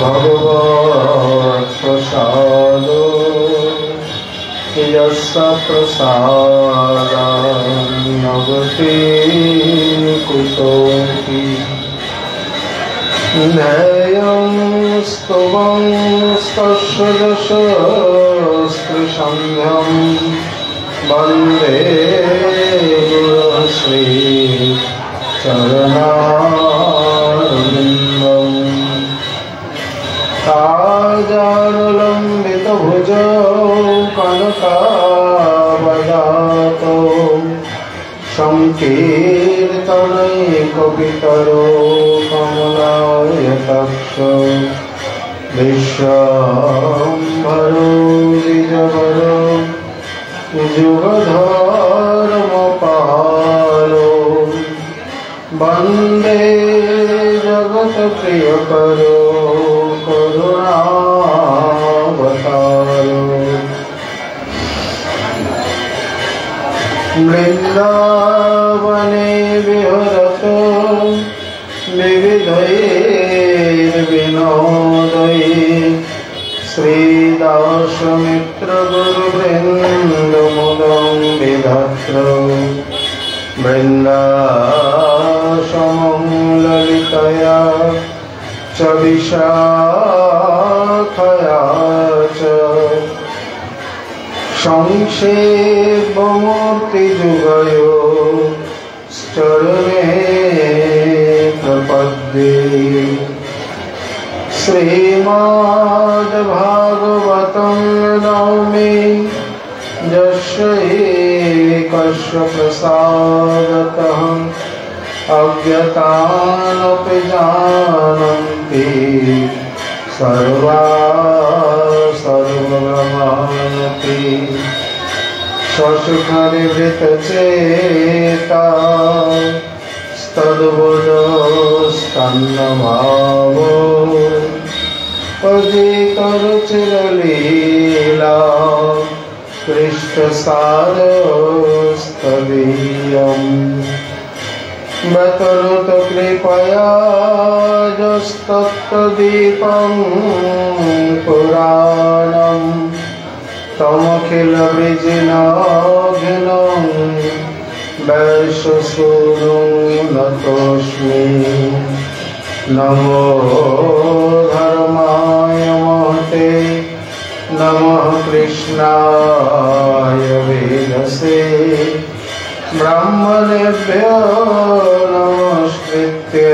भगवत्प्रसादो यस्य प्रसादान्नवति कुतोऽपि ध्येयं स्तुवं तस्य यशस्कृसन्ध्यं वन्दे गुरुश्रीचरणारविन्दम् काजानुलम्बितभुजौ कनकावदातो संकीर्तनैकपितरो कमलायताक्षो विश्वम्भरो द्विजवरो युगधर्मपालो वन्दे जगत्प्रियकरो करुणावतारो वृन्दावने विहरतो विविधैर्विनोदैः श्रीदासमित्रगुरुवृन्दमुदं विधत्रो वृन्दाश्रमं ललितया च विशाखया च संक्षेपमूर्तिजुगयो चरणे प्रपद्ये श्रीमद्भागवतं नौमि यस्य एकस्य प्रसादतः अज्ञातानपि जानन्ति सर्वब्रह्माणि स्वसुखनिवृत्तचेता तद्वदस्तन्नभावो अजितरुचिरलीला पृष्ठसारस्तदीयम् बतरुतकृपया यस्तत्तदीपं पुराणम् तमखिलवृजिनाभिनं वैश्वसूनुं नतोऽस्मि नमो धर्माय महते नमः कृष्णाय वेदसे ब्राह्मणेभ्यो नमस्कृत्य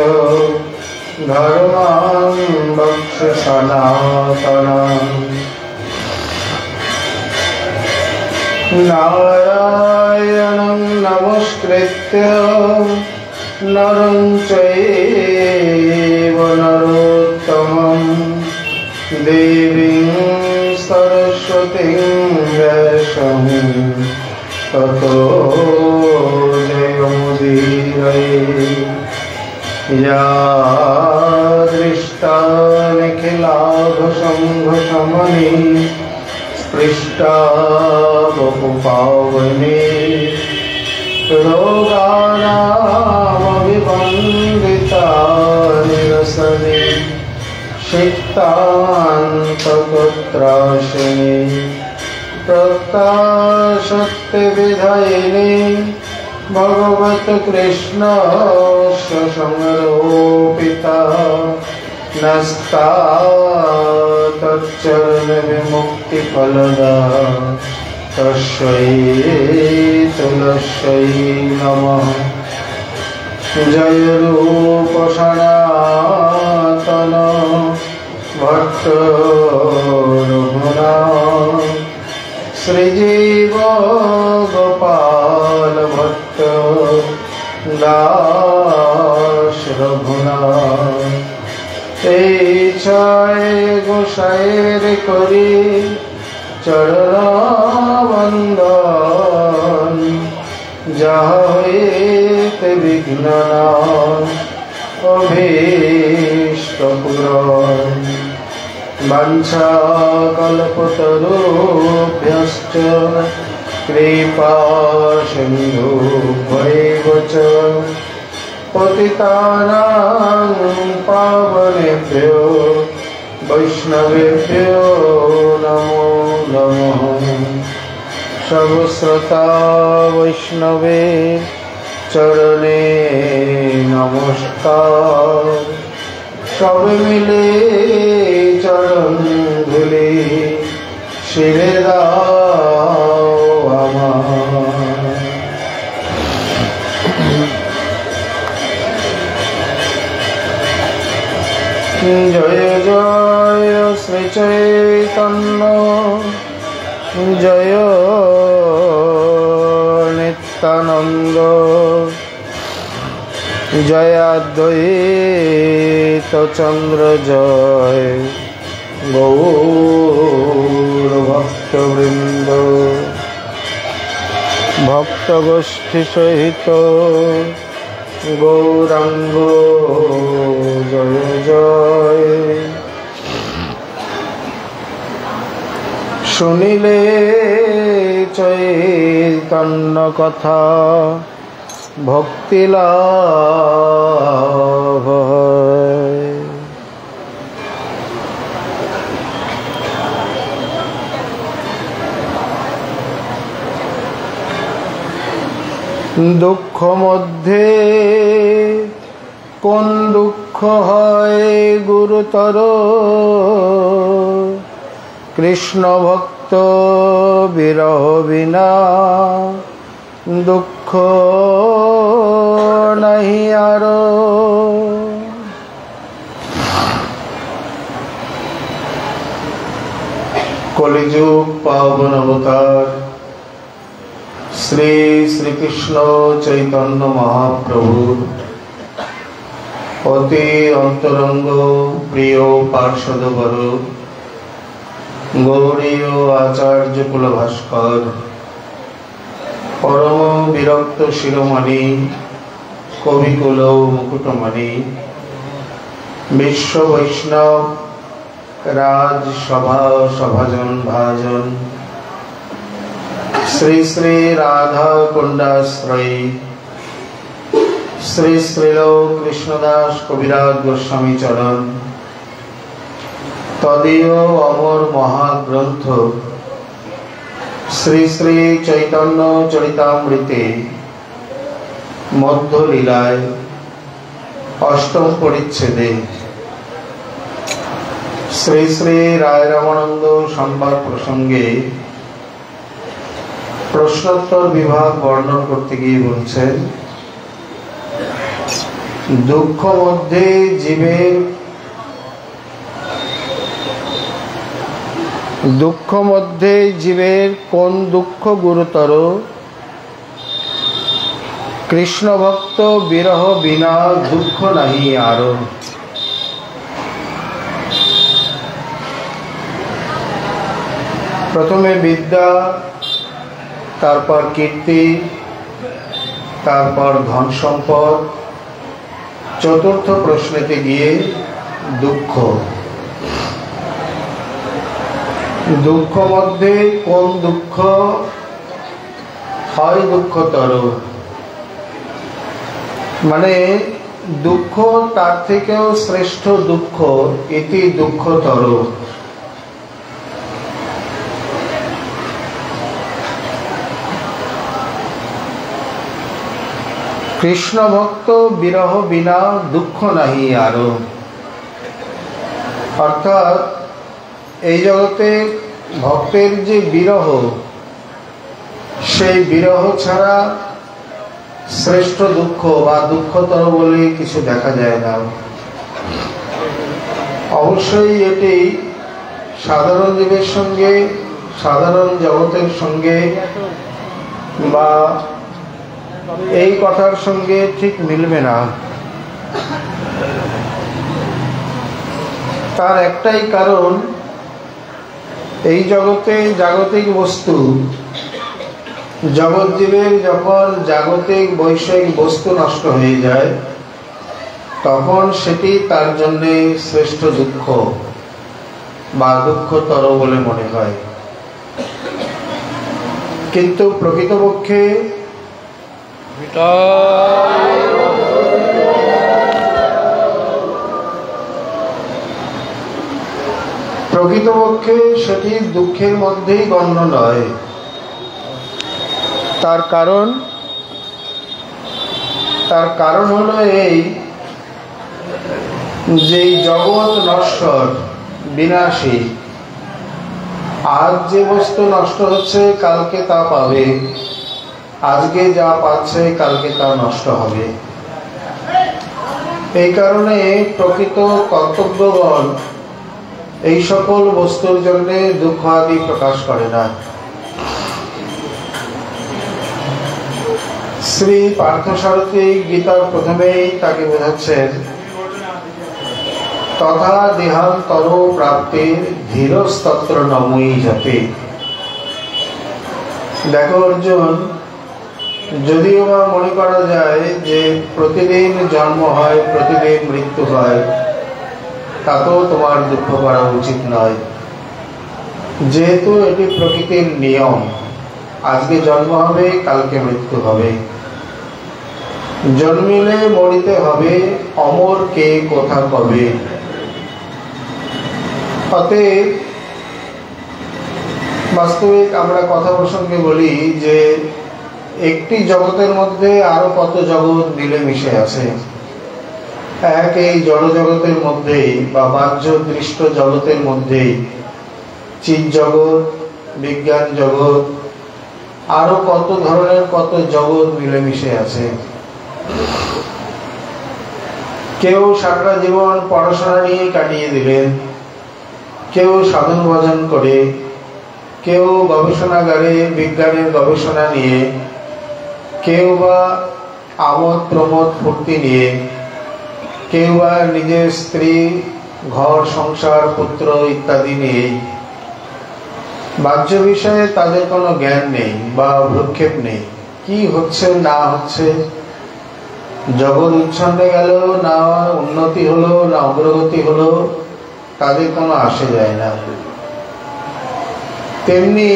धर्मान् वक्ष्य सनातनम् नारायणं नमस्कृत्य नरं चैव नरोत्तमं देवीं सरस्वतीं व्यासं ततो जयमुदीरये या दृष्टा निखिलाभसंघशमनी पृष्ठा बहुपावने रोगानामभिवन्दिता निरसने सिक्तान्तपुत्राशिने प्रत्याशक्तिविधयिने भगवत्कृष्णस्य संरोपिता नस्ता तच्चरणविमुक्तिफलदा तस्यै तुलस्यै नमः जय रूप सनातन भट्ट रघुनाथ श्रीजीव गोपाल भट्ट दास रघुनाथ छाय गोसाईर करी चरणबंदन जाहित विघ्ननाश अभीष्टपूरण वाञ्छाकल्पतरुभ्यश्च कृपा सिन्धुभ्यैव च पतितानां पावनेभ्यो वैष्णवेभ्यो नमो नमः। सर्वश्रोता वैष्णवे चरणे नमस्कार। सब मिले चरण धुले शिरे दाओ आमार। जय जय श्री चैतन्य जय नित्यानंद जय अद्वैत चंद्र जय गौर भक्तवृंद। भक्तगोष्ठी सहित गौरांग जय जय। शुनिले चैतन्य कथा भक्ति लाभ है। दुख मध्य कोन दुख है गुरुतर कृष्ण भक्त विरह बिना दुख नहीं आरो। कलिजुग पावन अवतार श्री श्री कृष्ण चैतन्य महाप्रभु अति अंतरंग प्रिय पार्षद वर गौरीय आचार्य कुल भास्कर परम विरक्त शिरोमणि कविकुल मुकुटमणि विश्व वैष्णव राजसभा सभाजन भाजन श्री श्री राधा कुंडाश्रय श्री श्रील कृष्णदास कविराज गोस्वामी चरण तदीय अमर महाग्रंथ श्री श्री चैतन्य चरितामृते मध्य लीलाय अष्टम परिच्छेदे श्री श्री राय रामानंद संवाद प्रसंगे प्रश्नोत्तर विभाग वर्णन करते गिये बोलছেন दुख मध्य जीवेर दुख मध्य जीवेर कोन दुख गुरुतर कृष्ण भक्त विरह बिना दुख नहीं आरो। प्रथमे विद्या तारपर कीर्ति तारपर धन सम्पद चतुर्थ प्रश्नते गिये दुख दुख मध्य कोन दुख হয় दुःखतर माने दुख तार थेकेও श्रेष्ठ दुख इति दुःखतर। कृष्ण भक्त विरह बिना दुख नहीं आरो अर्थात এই জগতে ভক্তের যে বিরহ সেই বিরহ ছাড়া শ্রেষ্ঠ দুঃখ বা দুঃখতর বলে কিছু দেখা যায় না। অবশ্যই এটি সাধারণ জীবের সঙ্গে সাধারণ জগতের সঙ্গে বা এই কথার সঙ্গে ঠিক মিলবে না। তার একটাই কারণ এই জগতে জাগতিক বস্তু জগৎজীবের যখন জাগতিক বৈষয়িক বস্তু নষ্ট হয়ে যায় তখন সেটি তার জন্য শ্রেষ্ঠ দুঃখ বা দুঃখতর বলে মনে হয়। কিন্তু প্রকৃতপক্ষে প্রকৃতপক্ষে সেটি দুঃখের মধ্যেই গণ্য নয়। তার কারণ হলো এই যে জগৎ নশ্বর, বিনাশী। আজ যে বস্তু নষ্ট হচ্ছে কালকে তা পাবে, আজকে যা পাচ্ছে কালকে তা নষ্ট হবে। এই কারণে প্রকৃত কর্তব্যগণ এই সকল বস্তুর জন্য দুঃখ আদি প্রকাশ করে না। শ্রী পার্থসারথী গীতার প্রথমেই তাকে বোঝাচ্ছেন, তথা দেহান্তর প্রাপ্তির ধীরস্তত্র নময়ী জাতি। দেখো অর্জুন, যদিও বা মনে করা যায় যে প্রতিদিন জন্ম হয়, প্রতিদিন মৃত্যু হয়, তাতেও তোমার দুঃখ করা উচিত নয়। যেহেতু এটি প্রকৃতির নিয়ম, আজকে জন্ম হবে, কালকে মৃত্যু হবে। জন্মিলে মরিতে হবে, অমর কে কোথা কবে। অতএব বাস্তবিক আমরা কথা প্রসঙ্গে বলি যে একটি জগতের মধ্যে আরো কত জগৎ মিলেমিশে আছে। এক এই জড় জগতের মধ্যেই বা বাহ্য দৃষ্ট জগতের মধ্যেই চিৎ জগৎ, বিজ্ঞান জগৎ, আরো কত ধরনের কত জগৎ মিলেমিশে আছে। কেউ সারা জীবন পড়াশোনা নিয়ে কাটিয়ে দিলেন, কেউ সাধন ভজন করে, কেউ গবেষণাগারে বিজ্ঞানের গবেষণা নিয়ে, কেউ বা আমোদ প্রমোদ ফুর্তি নিয়ে, কেউ বা নিজের স্ত্রী, ঘর সংসার, পুত্র ইত্যাদি নিয়ে। বাহ্য বিষয়ে তাদের কোনো জ্ঞান নেই বা ভ্রুক্ষেপ নেই। কি হচ্ছে না হচ্ছে, জগৎ উচ্ছন্নে গেল না, উন্নতি হলো না অগ্রগতি হলো, তাদের কোনো আসে যায় না। তেমনি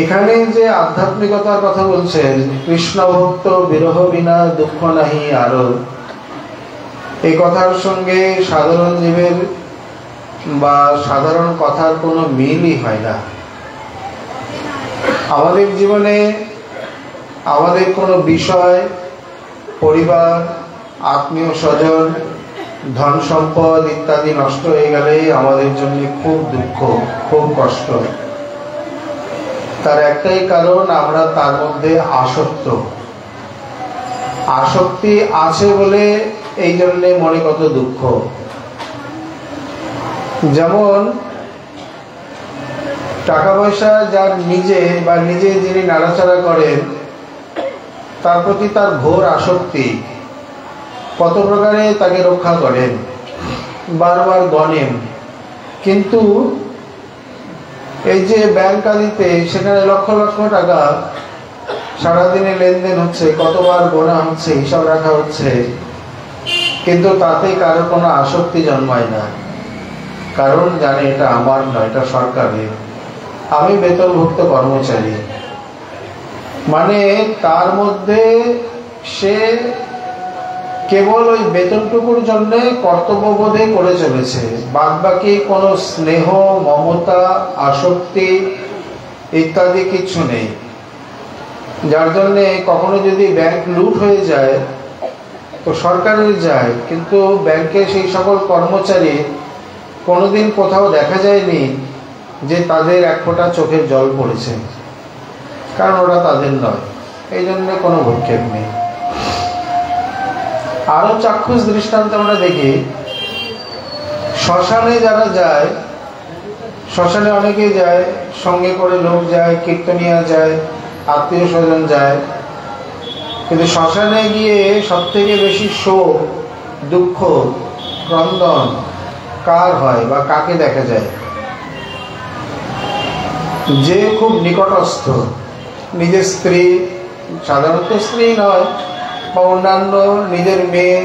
এখানে যে আধ্যাত্মিকতার কথা বলছেন, কৃষ্ণ ভক্ত বিরহ বিনা দুঃখ নাহি আরো, এই কথার সঙ্গে সাধারণ জীবের বা সাধারণ কথার কোনো মিলই হয় না। আমাদের জীবনে আমাদের কোনো বিষয়, পরিবার, আত্মীয় স্বজন, ধন সম্পদ ইত্যাদি নষ্ট হয়ে গেলে আমাদের জন্য খুব দুঃখ, খুব কষ্ট। তার একটাই কারণ, আমরা তার মধ্যে আসক্তি আছে বলে এই জন্য মনে কত দুঃখ। যেমন টাকা পয়সা যার নিজে বা নিজে যিনি নাড়াচাড়া করেন, তার প্রতি তার ঘোর আসক্তি, কত প্রকারে তাকে রক্ষা করেন, বারবার গণেন। কিন্তু এই যে ব্যাংক আদিতে, সেখানে লক্ষ লক্ষ টাকা সারাদিনে লেনদেন হচ্ছে, কতবার গোনা হচ্ছে, হিসাব রাখা হচ্ছে, কিন্তু তাতে কারো কোনো আসক্তি জন্মায় না। কারণ জানে এটা আমার নয়, এটা সরকারের, আমি বেতনভুক্ত কর্মচারী। মানে তার মধ্যে সে কেবল ওই বেতনটুকুর জন্য কর্তব্যবোধে করে চলেছে, বাদ বাকি কোনো স্নেহ, মমতা, আসক্তি ইত্যাদি কিছু নেই। যার জন্যে কখনো যদি ব্যাংক লুট হয়ে যায় তো সরকারের যায়, কিন্তু ব্যাংকে সেই সকল কর্মচারী কোনোদিন কোথাও দেখা যায়নি যে তাদের এক ফোঁটা চোখের জল পড়েছে, কারণ ওরা তাদের নয়, এই জন্য কোনো ভূক্ষেপ নেই। আরো চাক্ষুষ দৃষ্টান্ত আমরা দেখি, শ্মশানে যারা যায়, শ্মশানে অনেকেই যায়, সঙ্গে করে লোক যায়, কীর্তনিয়া যায়, আত্মীয় স্বজন যায়, কিন্তু শ্মশানে গিয়ে সব থেকে বেশি শোক, দুঃখ, ক্রন্দন কার হয় বা কাকে দেখা যায়? যে খুব নিকটস্থ, নিজের স্ত্রী, সাধারণত স্ত্রী নয় বা অন্যান্য নিজের মেয়ে,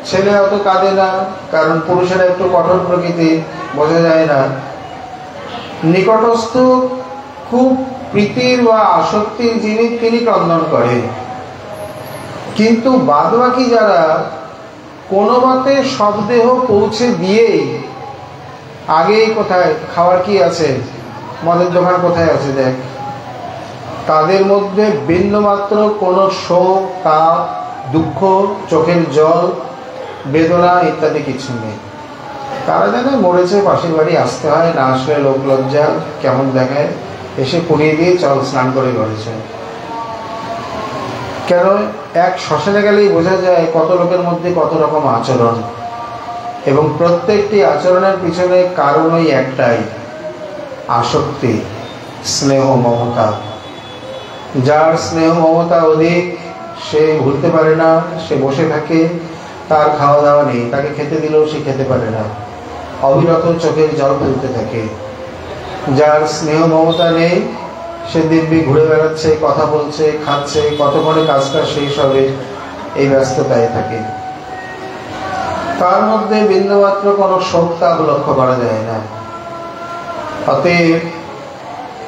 ছেলে অত কাঁদে না, কারণ পুরুষেরা একটু কঠোর প্রকৃতি, বোঝা যায় না। নিকটস্থ খুব প্রীতির বা আসক্তির যিনি, তিনি ক্রন্দন করেন। কিন্তু বাদবাকি যারা কোনো মতে শবদেহ পৌঁছে দিয়েই আগেই কোথায় খাওয়ার কি আছে, মদের দোকান কোথায় আছে দেখ। তাদের মধ্যে বিন্দুমাত্র কোনো শোক, তাপ, দুঃখ, চোখের জল, বেদনা ইত্যাদি কিছু নেই। তারা জানে মরেছে, পাশের বাড়ি আসতে হয়, না আসলে লোক লজ্জা কেমন দেখায়, এসে পুড়িয়ে দিয়ে চল স্নান করে ঘরেছে। কেন, এক শ্মশানে গেলেই বোঝা যায় কত লোকের মধ্যে কত রকম আচরণ, এবং প্রত্যেকটি আচরণের পিছনে কারণ ওই একটাই, আসক্তি, স্নেহ মমতা। যার স্নেহ মমতা অধিক সে ভুলতে পারে না, সে বসে থাকে, তার খাওয়া দাওয়া নেই, তাকে খেতে দিলেও সে খেতে পারে না, অবিরত চোখের জল ফেলতে থাকে। যার স্নেহ মমতা নেই সে দিব্যি ঘুরে বেড়াচ্ছে, কথা বলছে, খাচ্ছে, কতক্ষণে কাজটা শেষ হবে এই ব্যস্ততায় থাকে। তার মধ্যে বিন্দুমাত্র কোনো শোকতাপ লক্ষ্য করা যায় না। অতএব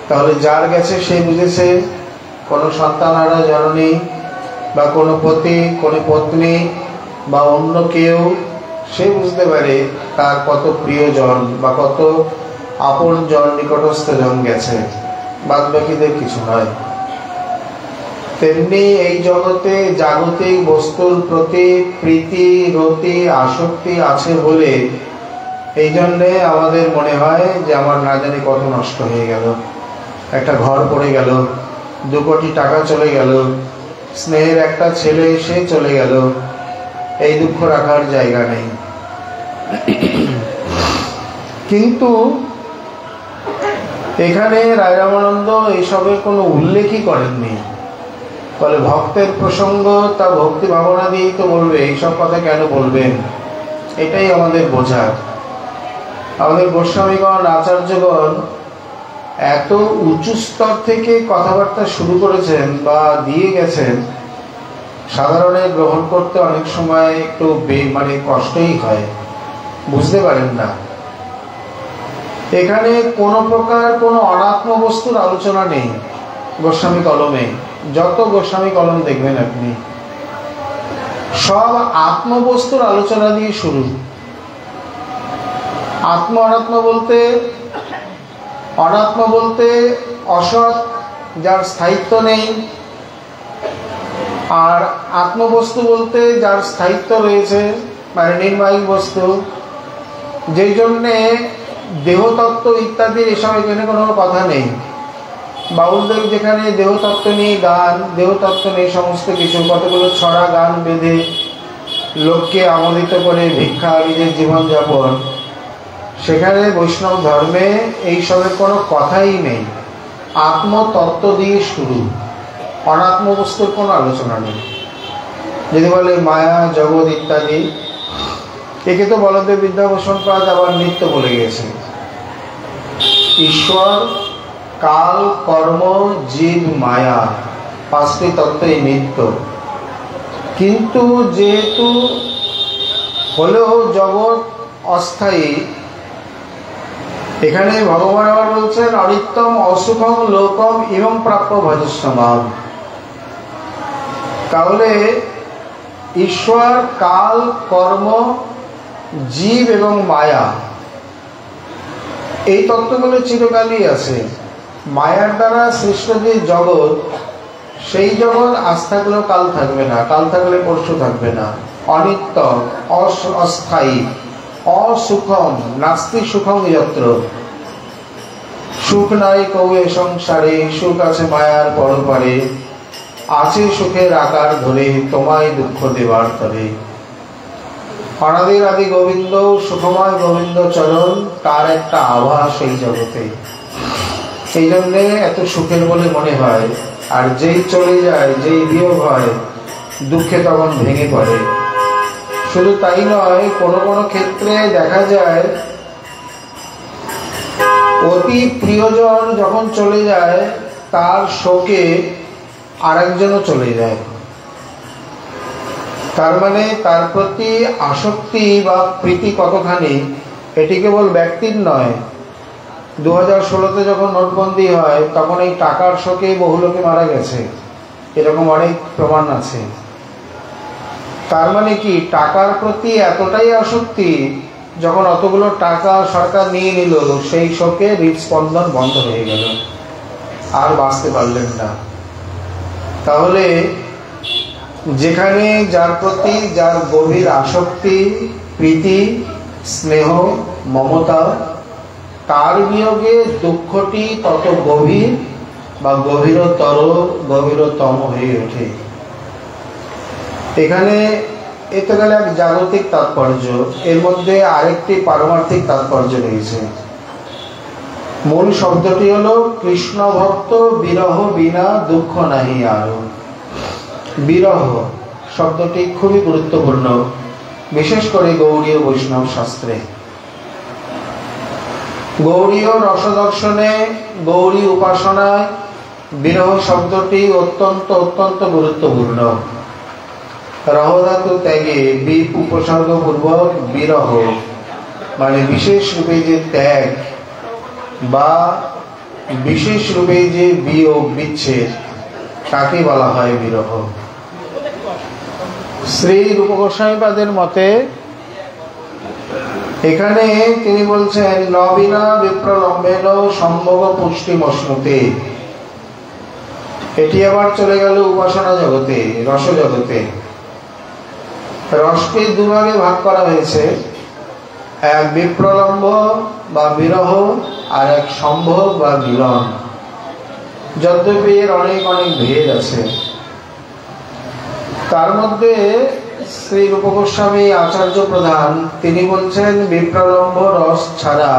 তাহলে যার গেছে সে বুঝেছে, কোনো সন্তানারা জননী বা কোনো পতি, কোনো পত্নী বা অন্য কেউ, সে বুঝতে পারে তার কত প্রিয়জন বা কত আপন জন, নিকটস্থ জন গেছে, বাদ বাকিদের কিছু নয়। তেমনি এই জগতে জাগতিক বস্তুর প্রতি প্রীতি, রতি, আসক্তি আছে বলে এই জন্যে আমাদের মনে হয় যে আমার না জানি কত নষ্ট হয়ে গেল, একটা ঘর পড়ে গেল, 2 কোটি টাকা চলে গেল, স্নেহের একটা ছেলে সে চলে গেল, এই দুঃখ রাখার জায়গা নেই। কিন্তু এখানে রায় রামানন্দ এইসবের কোনো উল্লেখই করেননি। বলে ভক্তের প্রসঙ্গ, তা ভক্তি ভাবনা দিয়েই তো বলবে, এইসব কথা কেন বলবেন, এটাই আমাদের বোঝা। আমাদের গোস্বামীগণ, আচার্যগণ এত উঁচু স্তর থেকে কথাবার্তা শুরু করেছেন বা দিয়ে গেছেন, সাধারণে গ্রহণ করতে অনেক সময় একটু কষ্টই হয়, বুঝতে পারেন না। এখানে কোনো প্রকার কোনো অনাত্ম বস্তুর আলোচনা নেই গোস্বামী কলমে। যত গোস্বামী কলম দেখবেন আপনি, সব আত্মবস্তুর আলোচনা দিয়ে শুরু। আত্ম অনাত্ম বলতে, অনাত্ম বলতে অসৎ, যার স্থায়িত্ব নেই, আর আত্মবস্তু বলতে যার স্থায়িত্ব রয়েছে, মানে নির্মায়িক বস্তু, যেই জন্যে দেহতত্ত্ব ইত্যাদির এসব এখানে কোনো কথা নেই। বাউলদের যেখানে দেহতত্ত্ব নেই গান, দেহতত্ত্ব নেই সমস্ত কিছু, কতগুলো ছড়া গান বেঁধে লোককে আমোদিত করে ভিক্ষা, নিজের জীবনযাপন, সেখানে বৈষ্ণব ধর্মে এইসবের কোনো কথাই নেই। আত্মতত্ত্ব দিয়ে শুরু, অনাত্ম বস্তুর কোনো আলোচনা নেই। যদি বলে মায়া, জগৎ ইত্যাদি, একে তো বলদেব বিদ্যাভূষণ পাদ আবার নিত্য বলে গেছে। ঈশ্বর, কাল, কর্ম, জীব, মায়া, 5টি তত্ত্বই নিত্য। কিন্তু যেহেতু হলেও জগৎ অস্থায়ী, এখানে ভগবান আবার বলছেন অনিত্যম অসুখম লোকম ইমম প্রাপ্য ভজস্বমাম। তাহলে ঈশ্বর, কাল, কর্ম, জীব এবং মায়া, এই তত্ত্বগুলো চিরকালই আছে। মায়ার দ্বারা সৃষ্ট যে জগৎ, সেই জগৎ আজ থাকলেও কাল থাকবে না, কাল থাকলে পরশু থাকবে না। অনিত্য, অস্থায়ী, অসুখম, নাস্তি সুখম যত্র। সুখ নাই কৌয়ে সংসারে, সুখ আছে মায়ার পরপারে, আছে সুখের আকার ধরে, তোমায় দুঃখ দেবার তরে। অনাদির আদি গোবিন্দ, সুখময় গোবিন্দ চরণ, তার একটা আভাস এই জগতে। এই জন্যে এত সুখের বলে মনে হয়। আর যেই চলে যায়, যেই বিয়োগ হয়, দুঃখে তখন ভেঙে পড়ে। শুধু তাই নয়, কোনো কোনো ক্ষেত্রে দেখা যায় অতি প্রিয়জন যখন চলে যায়, তার শোকে আরেকজনও চলে যায়। তার মানে তার প্রতি আসক্তি বা প্রীতি কতখানি, এটি কেবল ব্যক্তির নয়। 2016-তে যখন নোটবন্দি হয়, তখন এই টাকার শোকে বহু লোকে মারা গেছে, এরকম অনেক প্রমাণ আছে। তার মানে কি, টাকার প্রতি এতটাই আসক্তি যখন অতগুলো টাকা সরকার নিয়ে নিল, সেই শোকে হৃদস্পন্দন বন্ধ হয়ে গেল, আর বাঁচতে পারলেন না। তাহলে যেখানে যার প্রতি যার গভীর আসক্তি, প্রীতি, স্নেহ, মমতা, তার বিয়োগে দুঃখটি তত গভীর বা গভীরতম হয়ে ওঠে। এখানে এতে গেলে এক জাগতিক তাৎপর্য, এর মধ্যে আরেকটি পারমার্থিক তাৎপর্য রয়েছে। মূল শব্দটি হলো কৃষ্ণ ভক্ত বিরহ বিনা দুঃখ নাহি আরো। বিরহ শব্দটি খুবই গুরুত্বপূর্ণ, বিশেষ করে গৌড়ীয় বৈষ্ণব শাস্ত্রে। গৌড়ীয় রসদর্শনে, গৌরী উপাসনায় বিরহ শব্দটি অত্যন্ত অত্যন্ত গুরুত্বপূর্ণ। রহধাতু ত্যাগে বিপ উপসর্গ পূর্বক বিরহ, মানে বিশেষ রূপে যে ত্যাগ বা বিশেষ রূপে যে বিয়োগ, বিচ্ছেদ, তাকে বলা হয় বিরহ। শ্রী রূপ গোস্বামীপাদের মতে এখানে তিনি বলছেন, নবীনা বিপ্রলম্বেন সম্ভোগ পুষ্টি মশ্নুতে। এটি আবার চলে গেল উপাসনা জগতে, রস জগতে। রসকে দুভাগে ভাগ করা হয়েছে, এক বিপ্রলম্ব বা বিরহ, আর এক সম্ভোগ বা মিলন। যদ্যপি এর অনেক অনেক ভেদ আছে। তার মধ্যে শ্রী রূপ গোস্বামী আচার্য প্রধান তিনি বলছেন, বিপ্রলম্ব রস ছাড়া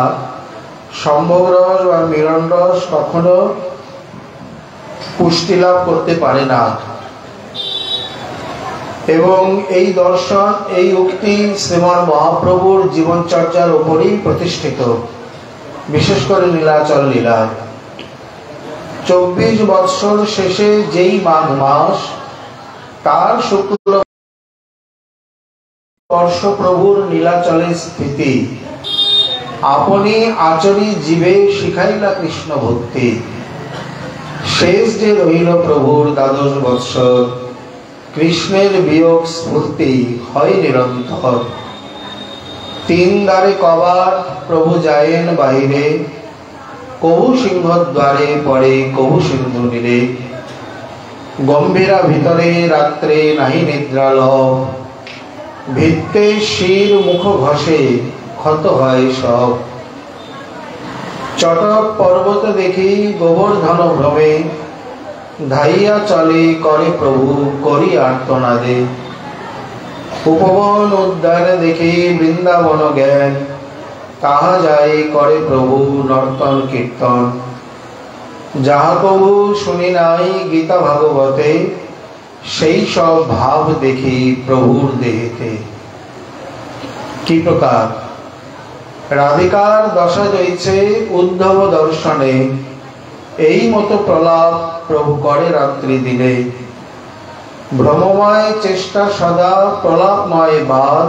সম্ভোগ রস বা মিলন রস কখনো পুষ্টি লাভ করতে পারে না। এবং এই দর্শন, এই উক্তি শ্রীমান মহাপ্রভুর জীবনচর্যার উপরেই প্রতিষ্ঠিত, বিশেষ করে নীলাচল লীলা। 24 বৎসর শেষে যেই মাঘ মাস, তার শুক্ল বর্ষ প্রভুর নীলাচলের স্থিতি, আপনি আচরি জীবে শিখাইলা কৃষ্ণ ভক্তি। শেষ যে রহিল প্রভুর 12 বৎসর, কৃষ্ণের বিয়োগ স্ফূর্তি হয় নিরন্তর। 3 দ্বারে কবার প্রভু যায়েন বাহিরে, কবু সিংহ দ্বারে পড়ে কবু সিন্ধু নীরে। গম্ভীরা ভিতরে রাত্রে নাহি নিদ্রালভ, ভিত্তে শির মুখ ঘষে ক্ষত হয় সব। চটক পর্বত দেখি গোবর্ধন ভ্রমে, ধাইয়া চলে করে প্রভু করি আর্তনাদে। উপবন উদ্যান দেখি বৃন্দাবন জ্ঞান, তাহা যায় করে প্রভু নর্তন কীর্তন। যাহা প্রভু শুনি নাই গীতা ভাগবতে, সেই সব ভাব দেখি প্রভুর দেহেতে। কি প্রকার রাধিকার দশা জয়ছে উদ্ধব দর্শনে, এই মতো প্রলাপ প্রভু করে রাত্রি দিনে। ভ্রমময় চেষ্টা সদা প্রলাপময় বাদ,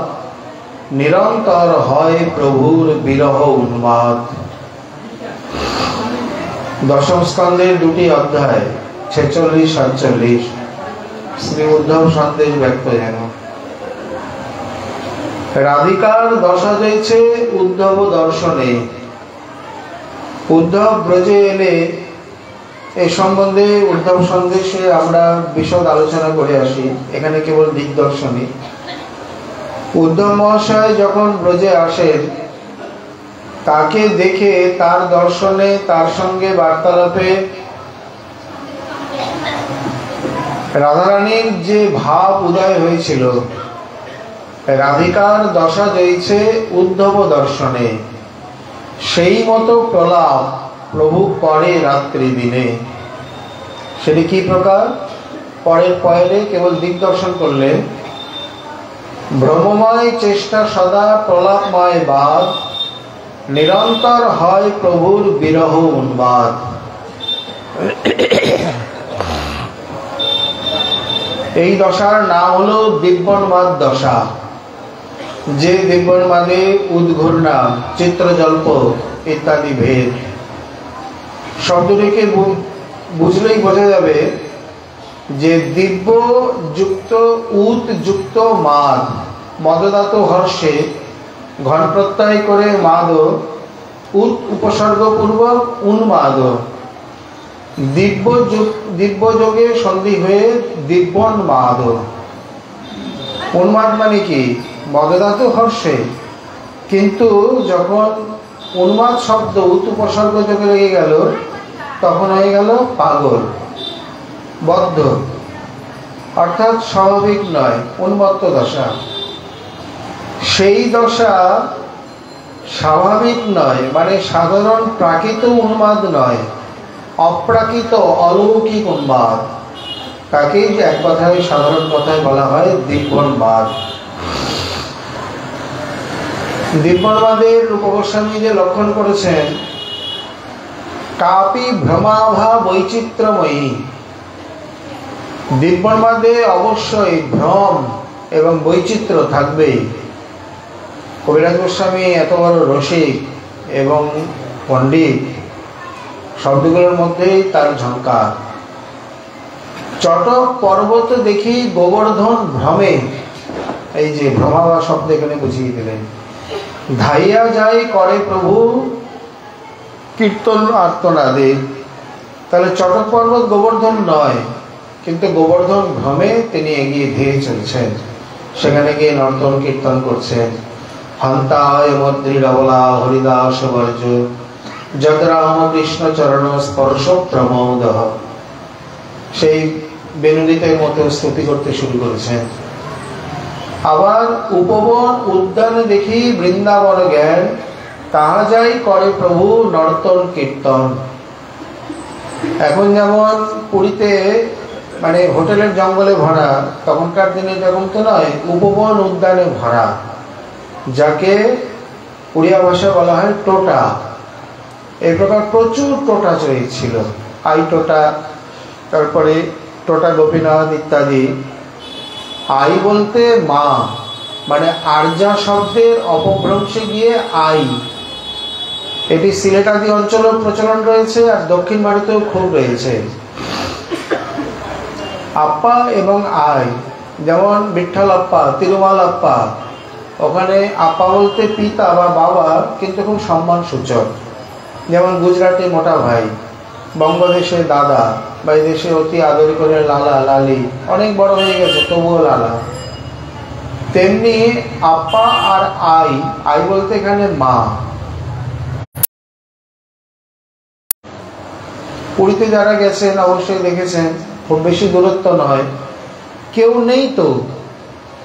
নিরন্তর হয় প্রভুর বিরহ উন্মাদ। দশম স্কন্ধের 2টি অধ্যায় 46-47 শ্রী উদ্ধব সন্দেশ ব্যক্ত যেন। রাধিকার দশা জয়ছে উদ্ধব দর্শনে। উদ্ধব ব্রজে এলে এই সম্বন্ধে উদ্ধব সন্দেশে আমরা বিশদ আলোচনা করে আসি, এখানে কেবল দিগদর্শনই। উদ্ধব মহাশয় যখন ব্রজে আসেন, তাকে দেখে তার দর্শনে, তার সঙ্গে বার্তালাপে রাধারানীর যে ভাব উদয় হয়েছিল, রাধিকার দশা জয়ছে উদ্ধব দর্শনে, সেই মতো প্রলাপ প্রভু করে রাত্রি দিনে। সেটি কি প্রকার? পরের পয়েরে কেবল দিগদর্শন করলেন। ভ্রমময় চেষ্টা সদা প্রলাপময় বাদ, নিরন্তর হয় প্রভুর বিরহ উন্মাদ। এই দশার নাম হলো দিব্যন্মাদ দশা। যে দিব্যন্মাদে উদ্ঘূর্ণা, চিত্রজল্প ইত্যাদি ভেদ। শব্দটিকে বুঝলেই বোঝা যাবে যে দিব্য যুক্ত উত যুক্ত মাদ, মদদাত হর্ষে ঘন প্রত্যয় করে মাদ, উপসর্গপূর্বক উন্মাদ, দিব্যযোগে সন্ধি হয়ে দিব্যোন্মাদ। উন্মাদ মানে কি? মদধাতু হর্ষে, কিন্তু যখন উন্মাদ শব্দ উপসর্গ যোগে লেগে গেল তখন হয়ে গেল পাগল, বদ্ধ, অর্থাৎ স্বাভাবিক নয়, উন্মত্ত দশা। সেই দশা স্বাভাবিক নয়, মানে সাধারণ প্রাকৃত উন্মাদ নয়, অপ্রাকৃত অলৌকিক উন্মাদ। তাকেই এক কথায়, সাধারণ কথায় বলা হয় দিব্যোন্মাদ। দিব্যোন্মাদের রূপ গোস্বামী যে লক্ষণ করেছেন, কাপি ভ্রমাভা বৈচিত্র্যময়ী। দিব্যোন্মাদে অবশ্যই ভ্রম এবং বৈচিত্র্য থাকবেই। কবিরাজ গোস্বামী এত বড় রসিক এবং পণ্ডিত, শব্দগুলোর মধ্যেই তার ঝঙ্কার। চটক পর্বত দেখি গোবর্ধন ভ্রমে, এই যে ভ্রমাভা শব্দ এখানে বুঝিয়ে দিলেন। ধাইয়া যায় করে প্রভু কীর্তন আর্তনাদে। তাহলে চটক পর্বত গোবর্ধন নয়, কিন্তু গোবর্ধন ভ্রমে তিনি এগিয়ে ধেয়ে চলছেন, সেখানে গিয়ে নর্তন কীর্তন করছেন। হন্তায় মদ্রিডবলা হরিদাস বর্জ যদ রামকৃষ্ণ চরণ স্পর্শ প্রমোদ। সেই বেনুদিতের মতো স্তুতি করতে শুরু করেছেন। আবার উপবন উদ্যান দেখি বৃন্দাবন জ্ঞান, তাহা যাই করে প্রভু নর্তন কীর্তন। এখন যেমন পুরীতে মানে হোটেলের জঙ্গলে ভরা, তখনকার দিনে যেমন তো নয়, উপবন উদ্যানে ভরা, যাকে উড়িয়া ভাষায় বলা হয় টোটা। এই প্রকার প্রচুর টোটা চলেছিল, আই টোটা, তারপরে টোটা গোপীনাথ ইত্যাদি। আই বলতে মা, মানে আর্যা শব্দের অপভ্রংশে গিয়ে আই। এটি সিলেট আদি অঞ্চলেও প্রচলন রয়েছে, আর দক্ষিণ ভারতেও খুব রয়েছে। আপ্পা এবং আই, যেমন বিঠ্ঠল আপ্পা, তিরুমাল আপ্পা, ওখানে আপ্পা বলতে পিতা বা বাবা, কিন্তু খুব সম্মান সূচক। যেমন গুজরাটে মোটা ভাই, বঙ্গদেশে দাদা, বা এই দেশে অতি আদর করে লালা লালি, অনেক বড় হয়ে গেছে তবুও লালা। তেমনি আপ্পা আর আই, আই বলতে এখানে মা। পুরীতে যারা গেছেন অবশ্যই দেখেছেন, খুব বেশি দূরত্ব নয়, কেউ নেই তো,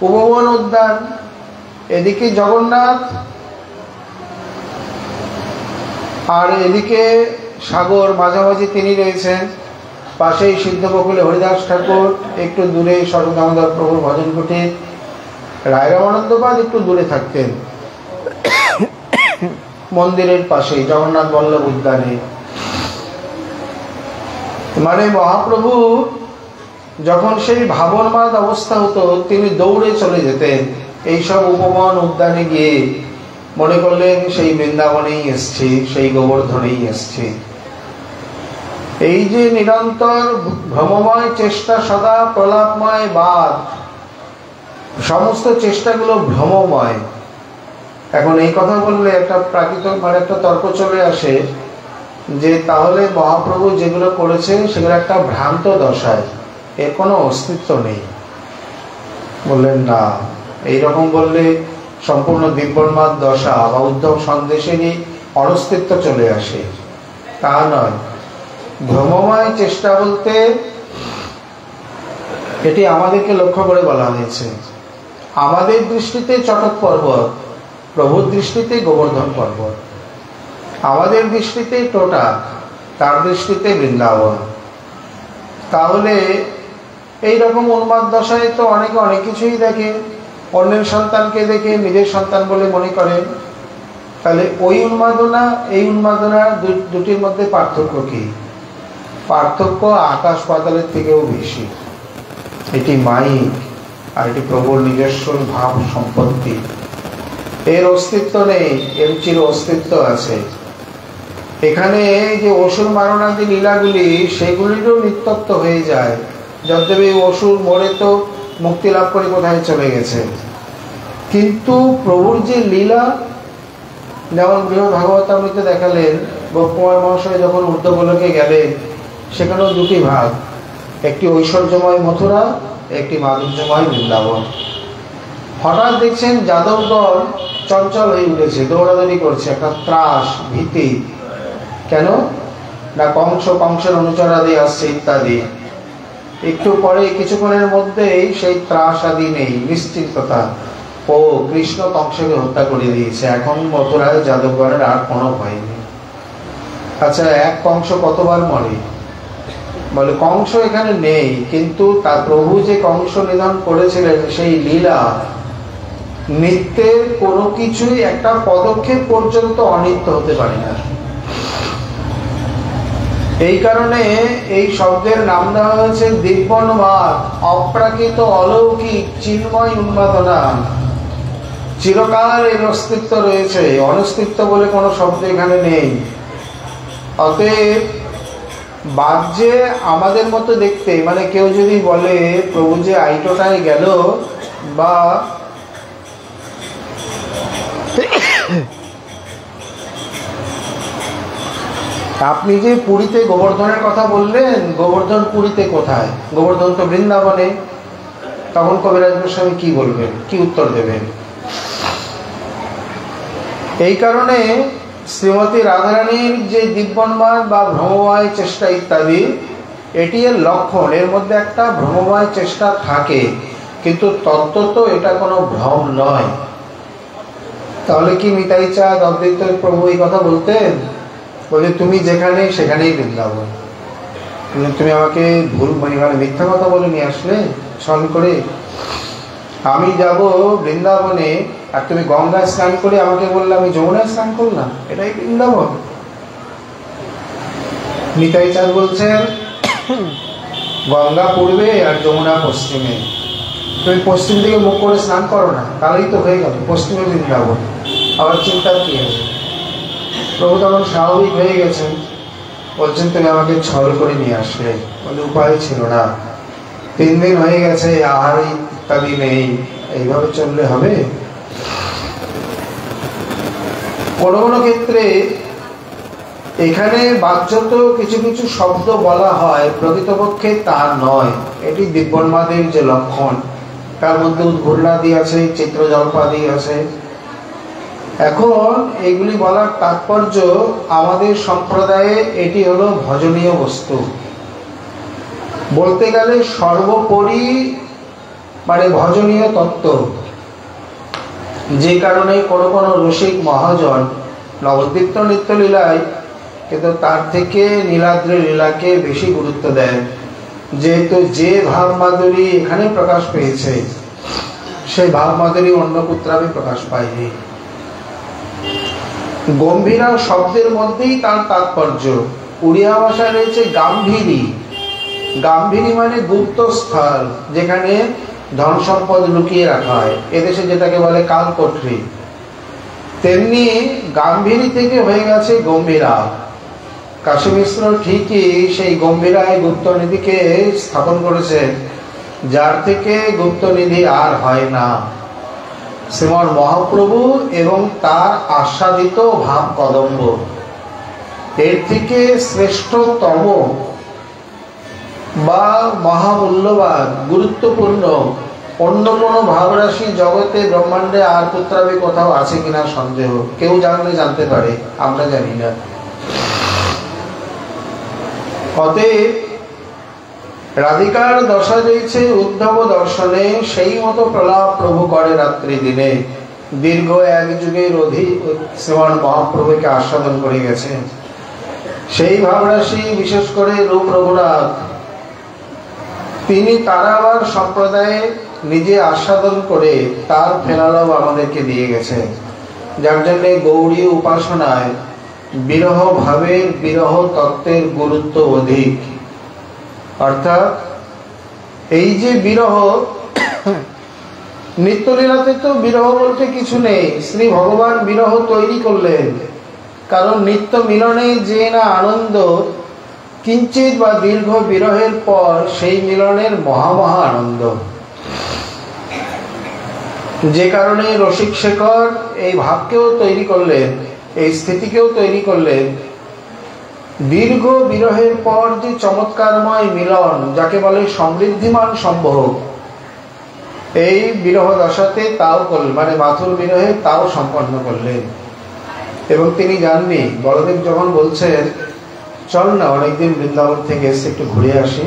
উপবন উদ্যান, এদিকে জগন্নাথ আর এদিকে সাগর, মাঝামাঝি তিনি রয়েছেন। পাশেই সিদ্ধ বকুলে হরিদাস ঠাকুর, একটু দূরে স্বরূপ দামোদর প্রভুর ভজন কুটির, রায়রামানন্দপাদ একটু দূরে থাকতেন, মন্দিরের পাশেই জগন্নাথ বল্লভ উদ্যানে। মানে মহাপ্রভু যখন সেই ভাবনবাদ অবস্থা হতো, তিনি দৌড়ে চলে যেতেন এইসব উপবন উদ্যানে গিয়ে, মনে করলেন সেই বৃন্দাবনেই এসছি, সেই গোবর্ধনেই এসছি। এই যে নিরন্তর ভ্রমময় চেষ্টা, সদা প্রলাপময় বাদ, সমস্ত চেষ্টাগুলো ভ্রমময়। এখন এই কথা বললে একটা প্রাকৃত মানে একটা তর্ক চলে আসে যে তাহলে মহাপ্রভু যেগুলো করেছেন সেগুলো একটা ভ্রান্ত দশায়, এর কোনো অস্তিত্ব নেই। বললেন না, এইরকম বললে সম্পূর্ণ দিব্যোন্মাদ দশা বা উদ্ধব সন্দেশেরই অনস্তিত্ব চলে আসে, তা নয়। ভ্রমময় চেষ্টা বলতে এটি আমাদেরকে লক্ষ্য করে বলা হয়েছে। আমাদের দৃষ্টিতে চটক পর্বত, প্রভুর দৃষ্টিতে গোবর্ধন পর্বত। আমাদের দৃষ্টিতে টোটা, তার দৃষ্টিতে বৃন্দাবন। তাহলে এইরকম উন্মাদ দশায় তো অনেকে অনেক কিছুই দেখে, অন্যের সন্তানকে দেখে নিজের সন্তান বলে মনে করেন। তাহলে ওই উন্মাদনা, এই উন্মাদনা দুটির মধ্যে পার্থক্য কি? পার্থক্য আকাশ পাতালের থেকেও বেশি। এটি মাইক, আর এটি প্রভুর নিজস্ব ভাব সম্পত্তি। এর অস্তিত্ব নেই, এর চির অস্তিত্ব আছে। এখানে যে অসুর মারণাদি লীলাগুলি, সেগুলিরও নিত্যত্ব হয়ে যায়। যদ্যপি অসুর মরে তো মুক্তি লাভ করে কোথায় চলে গেছে, কিন্তু প্রভুর যে লীলা, যেমন বৃহৎ ভাগবতামৃতে দেখালেন গোপকুমার মহাশয় যখন ঊর্ধ্বগোলকে গেলেন, সেখানেও দুটি ভাগ, একটি ঐশ্বর্যময় মথুরা, একটি মাধুর্যময় বৃন্দাবন। হঠাৎ দেখছেন যাদবগণ চঞ্চল হয়ে উঠেছে, দৌড়াদৌড়ি করছে, একটা ত্রাস ভীতি। কেন না কংসের অনুচরাদি আসছে ইত্যাদি। একটু পরে কিছুক্ষণের মধ্যেই সেই ত্রাস আদি নেই, নিশ্চিন্ততা। ও কৃষ্ণ কংসকে হত্যা করে দিয়েছে, এখন মথুরায় যাদবগণের আর কোনো ভয় নেই। আচ্ছা, এক কংস কতবার মরে? বলে কংস এখানে নেই, কিন্তু তার প্রভু যে কংস নিধন করেছিলেন সেই লীলা, নিত্যের কোনো কিছুই একটা পদক্ষেপ পর্যন্ত অনিত্য হতে পারে না। এই কারণে এই শব্দের নাম দেওয়া হয়েছে দিব্যন্মাদ, অপ্রাকৃত অলৌকিক চিন্ময় উন্মাদনা। চিরকাল এর অস্তিত্ব রয়েছে, অনস্তিত্ব বলে কোনো শব্দ এখানে নেই। অতএব বাহ্যে আমাদের মতো দেখতে, মানে কেউ যদি বলে প্রভু যে আইটোটায় গেল, বা আপনি যে পুরীতে গোবর্ধনের কথা বললেন, গোবর্ধন পুরীতে কোথায়? গোবর্ধন তো বৃন্দাবনে। তখন কবিরাজ গোস্বামী কি বলবেন, কি উত্তর দেবেন? এই কারণে শ্রীমতী রাধারানীর যে দিব্যন্মাদ বা ভ্রমময় চেষ্টা ইত্যাদি, এটি এর লক্ষণ। এর মধ্যে একটা ভ্রমময় চেষ্টা থাকে, কিন্তু তত্ত্বত এটা কোনো ভ্রম নয়। তাহলে কি নিতাই চাঁদ অদ্বৈত প্রভু এই কথা বলতেন? বলে তুমি যেখানে সেখানেই বৃন্দাবন। তুমি আমাকে ভুল মানে মিথ্যা কথা বলে নিয়ে আসলে ছল করে। আমি যাব বৃন্দাবনে, আর তুমি গঙ্গায় স্নান করে আমাকে বললে আমি যমুনায় স্নান করলাম, এটাই বৃন্দাবন? নিতাই চাঁদ বলছেন গঙ্গা পূর্বে আর যমুনা পশ্চিমে। তুমি পশ্চিম দিকে মুখ করে স্নান করো না, তাহলেই তো হয়ে গেল পশ্চিমে বৃন্দাবন। আবার চিন্তা কি আছে? প্রভু তখন স্বাভাবিক হয়ে গেছেন, বলছেন তুমি আমাকে ছল করে নিয়ে আসলে। বলে উপায় ছিল না, 3 দিন হয়ে গেছে, আহার ইত্যাদি নেই, এইভাবে চললে হবে? কোনো কোনো ক্ষেত্রে এখানে বাহ্যত কিছু কিছু শব্দ বলা হয়, প্রকৃতপক্ষে তা নয়। এটি দিব্যন্মাদের যে লক্ষণ, তার মধ্যে উদ্ঘূর্ণাদি আছে, চিত্র জল্পাদি আছে। এখন এগুলি বলার তাৎপর্য, আমাদের সম্প্রদায়ে এটি হলো ভজনীয় বস্তু। বলতে গেলে সর্বোপরি মানে ভজনীয় তত্ত্ব। যে কারণে কোনো কোনো রসিক মহাজন নবদ্বীপ নিত্য লীলায়, কিন্তু তার থেকে নীলাদ্রি লীলাকে বেশি গুরুত্ব দেন, যেহেতু যে ভাব মাধুরী এখানে প্রকাশ পেয়েছে সেই ভাব মাধুরী অন্য কোথাও প্রকাশ পায়নি। গম্ভীরা শব্দের মধ্যেই তার তাৎপর্য। উড়িয়া ভাষায় রয়েছে গাম্ভীরি। গাম্ভীরি মানে গুপ্ত স্থল, যেখানে ধন সম্পদ লুকিয়ে রাখা হয়, এদেশে যেটাকে বলে কালকোঠরি। তেমনি গাম্ভীরি থেকে হয়ে গেছে গম্ভীরা। কাশী মিশ্র ঠিকই সেই গম্ভীরায় গুপ্তনিধিকে স্থাপন করেছেন, যার থেকে গুপ্তনিধি আর হয় না। শ্রীমন মহাপ্রভু এবং তার আস্বাদিত ভাব কদম্ব, এর থেকে শ্রেষ্ঠতম বা মহামূল্যবান গুরুত্বপূর্ণ অন্য কোনো ভাবরাশি জগতে ব্রহ্মাণ্ডে আর পুত্রাবি কোথাও আছে কিনা সন্দেহ। কেউ জানলে জানতে পারে, আমরা জানি না। অতএব রাধিকার দশা দিয়েছে উদ্ধব দর্শনে, সেই মতো প্রলাপ প্রভু করে রাত্রি দিনে। দীর্ঘ 1 যুগের অধিক শ্রীমান মহাপ্রভুকে আস্বাদন করে গেছেন। সেই ভাবরাশি বিশেষ করে রূপ রঘুনাথ, তিনি তারাবার সম্প্রদায়ে নিজে আস্বাদন করে তার ফেরালাভ আমাদেরকে দিয়ে গেছেন। যার জন্য গৌড়ী উপাসনায় বিরহ ভাবের, বিরহ তত্ত্বের গুরুত্ব অধিক। অর্থাৎ এই যে বিরহ, নিত্যলীলাতে তো বিরহ বলতে কিছু নেই, শ্রী ভগবান বিরহ তৈরি করলেন। কারণ নিত্য মিলনে যে না আনন্দ, কিঞ্চিত বা দীর্ঘ বিরহের পর সেই মিলনের মহামহা আনন্দ। যে কারণে রসিক শেখর এই ভাবকেও তৈরি করলেন, এই স্থিতিকেও তৈরি করলেন। দীর্ঘ বিরহের পর যে চমৎকারময় মিলন, যাকে বলে সমৃদ্ধিমান সম্ভোগ, এই বিরহ দশাতে তাও করলেন, মানে মাথুর বিরহে তাও সম্পন্ন করলেন। এবং তিনি জাননি, বলদেব যখন বলছেন চল না অনেকদিন বৃন্দাবন থেকে এসে একটু ঘুরে আসি,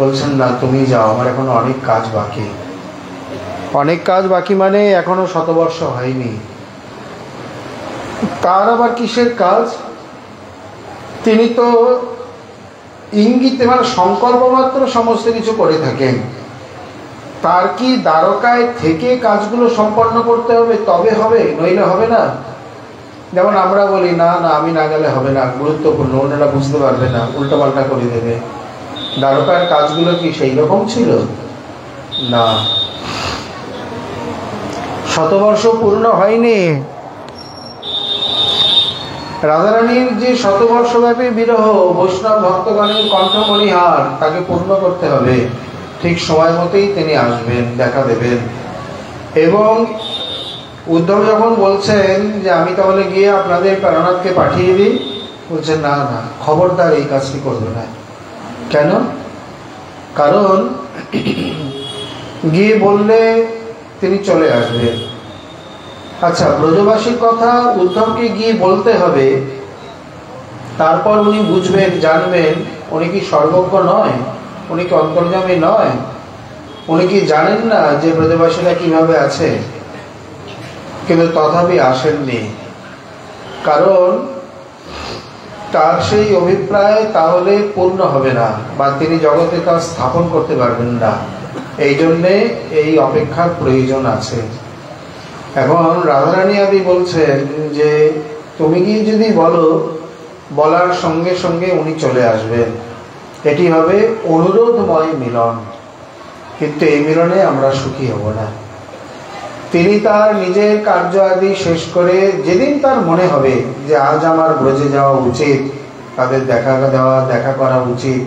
বলছেন না তুমি যাও, আমার এখনো অনেক কাজ বাকি। অনেক কাজ বাকি মানে এখনো শতবর্ষ হয়নি। তার আবার কিসের কাজ? তিনি তো ইঙ্গিতে মানে সংকল্প মাত্র সমস্ত কিছু করে থাকেন। তার কি দ্বারকায় থেকে কাজগুলো সম্পন্ন করতে হবে, তবে হবে, নইলে হবে না। যেমন আমরা বলি না না আমি না গেলে হবে না, গুরুত্বপূর্ণ, ওনারা বুঝতে পারবে না, উল্টোপাল্টা করে দেবে। দ্বারকার কাজগুলো কি সেই রকম ছিল? না, শতবর্ষ পূর্ণ হয়নি। রাধারানীর যে শতবর্ষব্যাপী বিরহ, বৈষ্ণব ভক্তগণের কণ্ঠমণিহার, তাকে পূর্ণ করতে হবে। ঠিক সময় মতোই তিনি আসবেন, দেখা দেবেন। এবং উদ্ধব যখন বলছেন যে আমি তাহলে গিয়ে আপনাদের প্রাণনাথকে পাঠিয়ে দিই, বলছেন না না, খবরদার এই কাজটি করবে না। কেন? কারণ গিয়ে বললে তিনি চলে আসবেন। আচ্ছা, ব্রজবাসীর কথা উদ্ধবকে গিয়ে বলতে হবে, তারপর উনি বুঝবেন, জানবেন উনি কি সর্বজ্ঞ নয়, উনি কি অন্তর্যামী নয়, উনি কি জানেন না যে ব্রজবাসীরা কিভাবে আছে? কিন্তু তথাপি আসেননি, কারণ তার সেই অভিপ্রায় তাহলে পূর্ণ হবে না, বা তিনি জগতে তা স্থাপন করতে পারবেন না। এই জন্যে এই অপেক্ষার প্রয়োজন আছে। এখন রাধারানী আদি বলছেন যে তুমি কি যদি বলো, বলার সঙ্গে সঙ্গে উনি চলে আসবেন। এটি হবে অনুরোধময় মিলন, কিন্তু এই মিলনে আমরা সুখী হব না। তিনি তার নিজের কার্য আদি শেষ করে যেদিন তার মনে হবে যে আজ আমার ব্রজে যাওয়া উচিত, তাদের দেখা করা উচিত,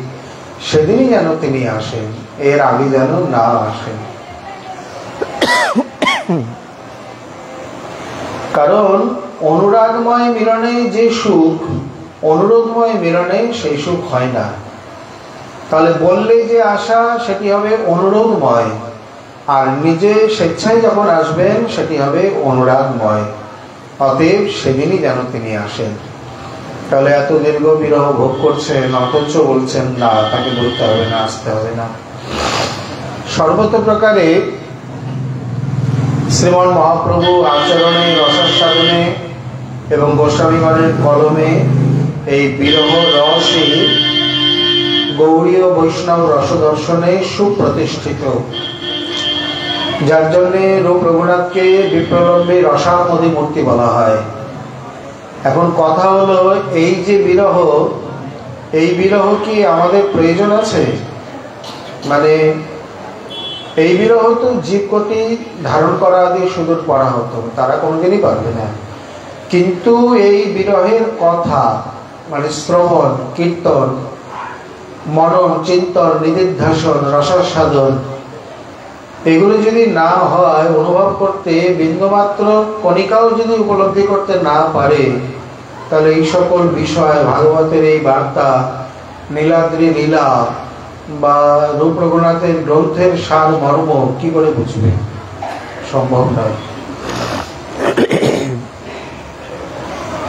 সেদিনই যেন তিনি আসেন, এর আগে যেন না আসেন। কারণ অনুরাগময় মিলনে যে সুখ, অনুরোধময় মিলনে সেই সুখ হয় না। তাহলে বললে যে আশা, সেটি হবে অনুরোধময়, আর নিজে স্বেচ্ছায় যখন আসবেন সেটি হবে অনুরাগময়। অতএব সেদিনই যেন তিনি আসেন। তাহলে এত দীর্ঘ বিরহ ভোগ করছেন, অথচ বলছেন না, তাকে বলতে হবে না, আসতে হবে না। সর্বত প্রকারে শ্রীমন মহাপ্রভু আচরণে, রসাস্বাদনে এবং গোস্বামীগণের কলমে এই বিরহ রসই গৌড়ীয় বৈষ্ণব রসদর্শনে সুপ্রতিষ্ঠিত, যার জন্যে রূপ রঘুনাথকে বিপ্রলম্বী রসামোদী মূর্তি বলা হয়। এখন কথা হলো, এই যে বিরহ, এই বিরহ কি আমাদের প্রয়োজন আছে? মানে এই বিরহ তো জীবকটি ধারণ করা আদি সুদূর পড়া হতো, তারা কোনোদিনই পারবে না। কিন্তু এই বিরহের কথা, মানে শ্রবণ, কীর্তন, মনন, চিন্তন, নিদিধ্যাসন, রসাস্বাদন, এগুলো যদি না হয়, অনুভব করতে বিন্দুমাত্র কণিকাও যদি উপলব্ধি করতে না পারে, তাহলে এই সকল বিষয়, ভাগবতের এই বার্তা, নীলাদ্রি লীলা বা রূপ রঘুনাথের গ্রন্থের সার মর্ম কি করে বুঝবে? সম্ভব নয়।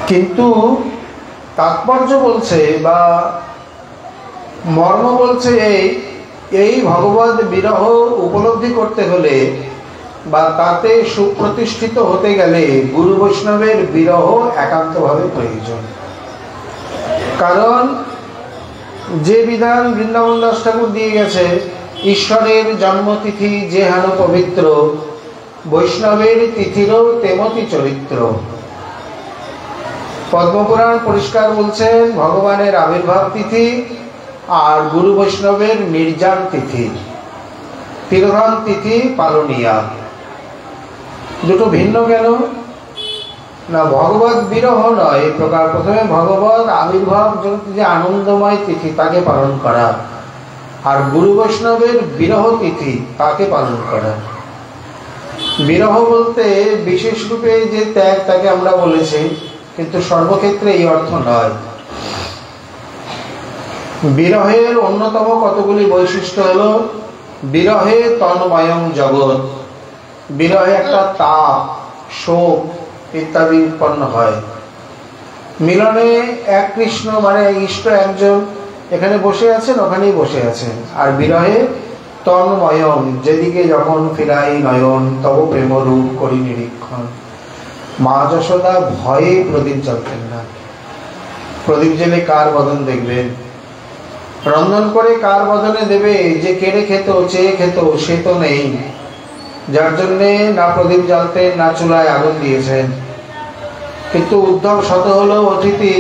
কিন্তু তাৎপর্য বলছে বা মর্ম বলছে এই ভগবত বিরহ উপলব্ধি করতে হলে বা তাতে সুপ্রতিষ্ঠিত হতে গেলে গুরু বৈষ্ণবের বিরহ একান্তভাবে প্রয়োজন। কারণ যে বিধান বৃন্দাবন দাস ঠাকুর দিয়ে গেছে, ঈশ্বরের জন্মতিথি যে হেন পবিত্র, বৈষ্ণবের তিথিরও তেমতি চরিত্র। পদ্মপুরাণ পরিষ্কার বলছেন ভগবানের আবির্ভাব তিথি আর গুরু বৈষ্ণবের নির্যান তিথি, তিরোধান তিথি পালনীয়া। দুটো ভিন্ন কেন? না, ভগবত বিরহ নয় এই প্রকার। প্রথমে ভগবত আবির্ভাব যে আনন্দময় তিথি, তাকে পালন করা, আর গুরু বৈষ্ণবের বিরহ তিথি, তাকে পালন করা। বিরহ বলতে বিশেষ রূপে যে ত্যাগ তাকে আমরা বলেছি, কিন্তু সর্বক্ষেত্রে এই অর্থ নয়। বিরহের অন্যতম কতগুলি বৈশিষ্ট্য হলো, বিরহে তন্ময়ং জগৎ, বিরহে একটা তাপ, শোক ইত্যাদি উৎপন্ন হয়। মিলনে এক কৃষ্ণ মানে ইষ্ট একজন, এখানে বসে আছেন ওখানেই বসে আছেন। আর বিরহে তন্ময়ং, যেদিকে যখন ফিরাই নয়ন তব প্রেমরূপ করি নিরীক্ষণ। মা যশোদা ভয়ে প্রদীপ জ্বালতেন না। প্রদীপ জেলে কার বদন দেখবেন? রন্ধন করে কার বদনে দেবে? যে কেড়ে খেত, চেয়ে খেত, সে তো নেই, যার জন্যে না প্রদীপ জ্বালতেন না চুলায় আগুন দিয়েছেন। কিন্তু উদ্ধব শত হলো অতিথি,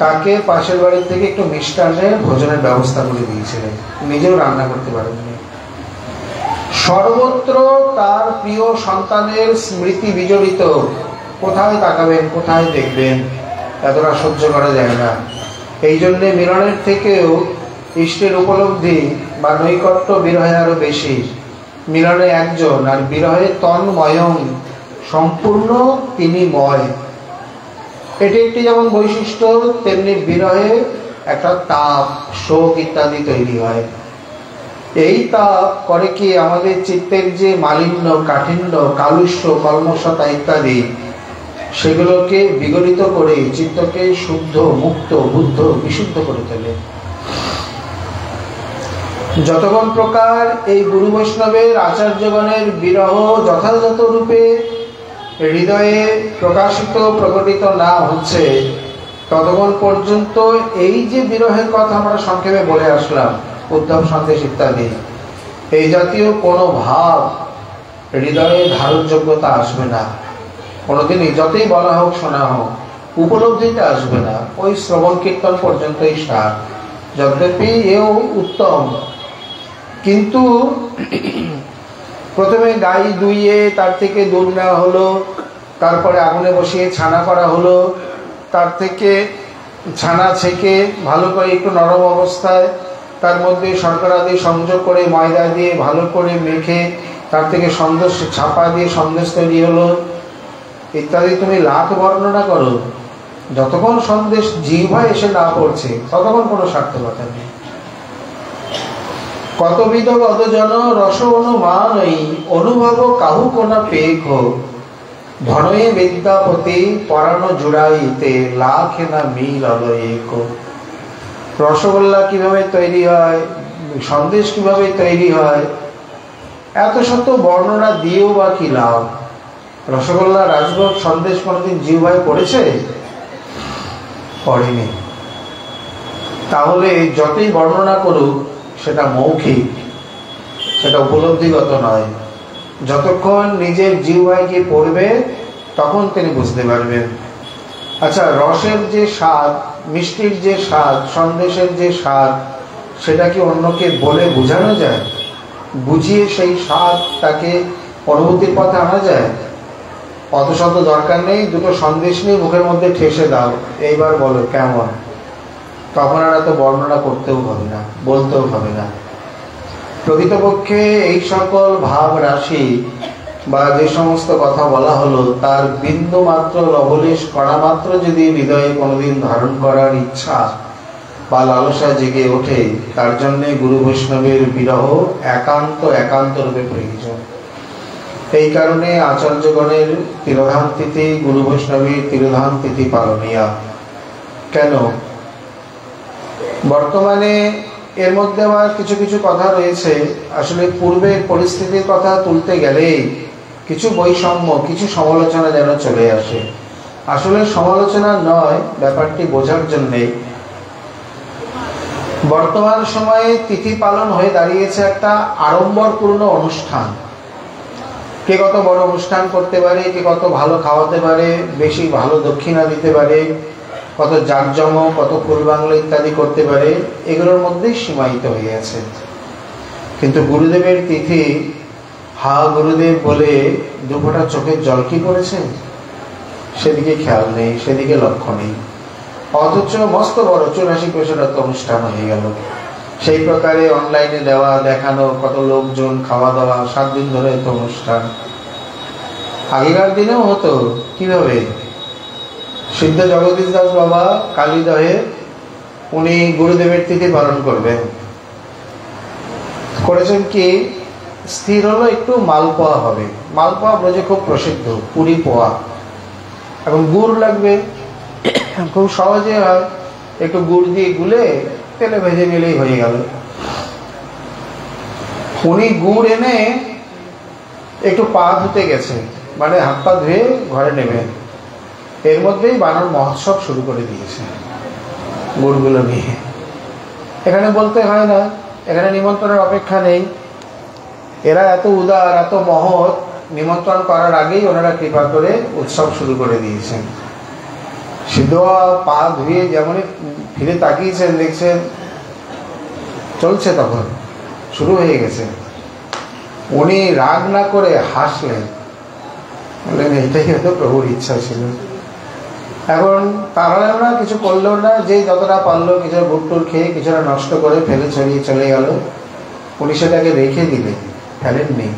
তাকে পাশের বাড়ি থেকে একটু মিষ্টান্নের ভোজনের ব্যবস্থা করে দিয়েছিলেন, নিজেও রান্না করতে পারেননি। সর্বত্র তার প্রিয় সন্তানের স্মৃতি বিজড়িত। কোথায় তাকাবেন, কোথায় দেখবেন, এতটা সহ্য করা যায় না। এই জন্যে মিলনের থেকেও ইষ্টের উপলব্ধি বা নৈকট্য বিরহে আরো বেশি। মিলনে একজন, আর বিরহে তন্ময়ং, সম্পূর্ণ তিনি ময়। এটি একটি যেমন বৈশিষ্ট্য, তেমনি বিরহে একটা তাপ, শোক ইত্যাদি তৈরি হয়। এই তাপ করে কি আমাদের চিত্তের যে মালিন্য, কাঠিন্য, কালুষ্য, কলমশতা ইত্যাদি, সেগুলোকে বিগলিত করে চিত্তকে শুদ্ধ, মুক্ত, বুদ্ধ, বিশুদ্ধ করে তোলে। যতক্ষণ প্রকার এই গুরু বৈষ্ণবের আচার্যগণের বিরহ যথাযথ রূপে হৃদয়ে প্রকাশিত, প্রকটিত না হচ্ছে, ততক্ষণ পর্যন্ত এই যে বিরহের কথা আমরা সংক্ষেপে বলে আসলাম, উদ্ধব সন্দেশ ইত্যাদি, এই জাতীয় কোনো ভাব হৃদয়ে ধারণযোগ্যতা আসবে না কোনোদিনই। যতই বলা হোক, শোনা হোক, উপলব্ধিতে আসবে না। ওই শ্রবণ কীর্তন পর্যন্তই সার। যদ্যপি এও উত্তম, কিন্তু প্রথমে গাই দুইয়ে তার থেকে দুধ নেওয়া হলো, তারপরে আগুনে বসিয়ে ছানা করা হলো, তার থেকে ছানা ছেঁকে ভালো করে একটু নরম অবস্থায় তার মধ্যে শর্করা দিয়ে সংযোগ করে ময়দা দিয়ে ভালো করে মেখে তার থেকে সন্দেশ ছাপা দিয়ে সন্দেশ তৈরি হলো ইত্যাদি। তুমি লাখ বর্ণনা করো, যতক্ষণ সন্দেশ জিহ্বায় এসে না পড়ছে ততক্ষণ কোনো সার্থকতা নেই। কতবিধ গতজন রস অনুমানই অনুভব কাহু কোনা পেখ, ধনয়ে বিদ্যাপতি পরানো জুড়াইতে লাখে না মিল এক। রসগোল্লা কিভাবে তৈরি হয়, সন্দেশ কিভাবে তৈরি হয়, এত শত বর্ণনা দিয়েও বা কি লাভ? রসগোল্লা, রাজভোগ, সন্দেশ কোনোদিন জিহ্বায় পড়েছে? পড়েনি। তাহলে যতই বর্ণনা করুক সেটা মৌখিক, সেটা উপলব্ধিগত নয়। যতক্ষণ নিজের জিহ্বায় গিয়ে পড়বে তখন তিনি বুঝতে পারবেন। আচ্ছা, রসের যে স্বাদ, মিষ্টির যে স্বাদ, সন্দেশের যে স্বাদ, সেটা কি অন্যকে বলে বোঝানো যায়? বুঝিয়ে সেই স্বাদ তাকে অনুভূতির পথে আনা যায়? অত শত দরকার নেই, দুটো সন্দেশ নিয়ে মুখের মধ্যে ঠেসে দাও, এইবার বলো কেমন। তখন আর এত বর্ণনা করতেও হবে না, বলতেও হবে না। প্রকৃতপক্ষে এই সকল ভাব রাশি বা যে সমস্ত কথা বলা হলো, তার বিন্দু মাত্র, লবলেশ কণা মাত্র যদি হৃদয়ে কোনোদিন ধারণ করার ইচ্ছা বা লালসা জেগে ওঠে, তার জন্যে গুরু বৈষ্ণবের বিরহ একান্ত রূপে প্রয়োজন। এই কারণে আচার্যগণের তিরোধান তিথি, গুরু বৈষ্ণবের তিরোধান তিথি পালনীয়া। কেন? বর্তমানে এর মধ্যে আবার কিছু কিছু কথা রয়েছে, আসলে পূর্বের পরিস্থিতির কথা তুলতে গেলেই কিছু বৈষম্য, কিছু সমালোচনা যেন চলে আসে। আসলে সমালোচনা নয়, ব্যাপারটি বোঝার জন্যে। বর্তমান সময়ে তিথি পালন হয়ে দাঁড়িয়েছে একটা আড়ম্বরপূর্ণ অনুষ্ঠান। কে কত বড় অনুষ্ঠান করতে পারে, কে কত ভালো খাওয়াতে পারে, বেশি ভালো দক্ষিণা দিতে পারে, কত জাঁকজমক, কত ফুল বাংলা ইত্যাদি করতে পারে, এগুলোর মধ্যেই সীমায়িত হয়ে আছে। কিন্তু গুরুদেবের তিথি, হা গুরুদেব বলে দুফোঁটা চোখের জল কি করেছে, সেদিকে খেয়াল নেই, সেদিকে লক্ষ্য নেই। অথচ মস্ত বড় 84 অনুষ্ঠান হয়ে গেল। সেই প্রকারে অনলাইনে দেওয়া, দেখানো, কত লোকজন, খাওয়া দাওয়া, 7 দিন ধরে তো অনুষ্ঠান। আগেকার দিনেও হতো। কিভাবে? সিদ্ধ জগদীশ দাস বাবা কালীদহে উনি গুরুদেবের তিথি পালন করবেন, করেছেন কি, স্থির হলো একটু মালপোয়া হবে। মালপোয়া ব্রজে খুব প্রসিদ্ধ, পুরি পোয়া। এখন গুড় লাগবে, খুব সহজে হয়, একটু গুড় দিয়ে গুলে তেলে ভেজে নিলেই হয়ে গেল। উনি গুড় এনে একটু পা ধুতে গেছে, মানে হাত পা ধুয়ে ঘরে নেবেন, এর মধ্যেই বানর মহোৎসব শুরু করে দিয়েছে গুড়গুলো নিয়ে। এখানে বলতে হয় না, এখানে নিমন্ত্রণের অপেক্ষা নেই। এরা এত উদার, এত মহৎ, নিমন্ত্রণ করার আগেই ওনারা কৃপা করে উৎসব শুরু করে দিয়েছেন। সিদ্ধ পা ধুয়ে যেমনই ফিরে তাকিয়েছেন, দেখছেন চলছে, তখন শুরু হয়ে গেছে। উনি রাগ না করে হাসলেন, বললেন এইটাই হয়তো প্রভুর ইচ্ছা ছিল। এখন তাড়ালেও না, কিছু করলেও না, যেই যতটা পারলো কিছুটা বুটটুর খেয়ে কিছুটা নষ্ট করে ফেলে ছড়িয়ে চলে গেল। উনি সেটাকে রেখে দিলেন, ফেলেননি।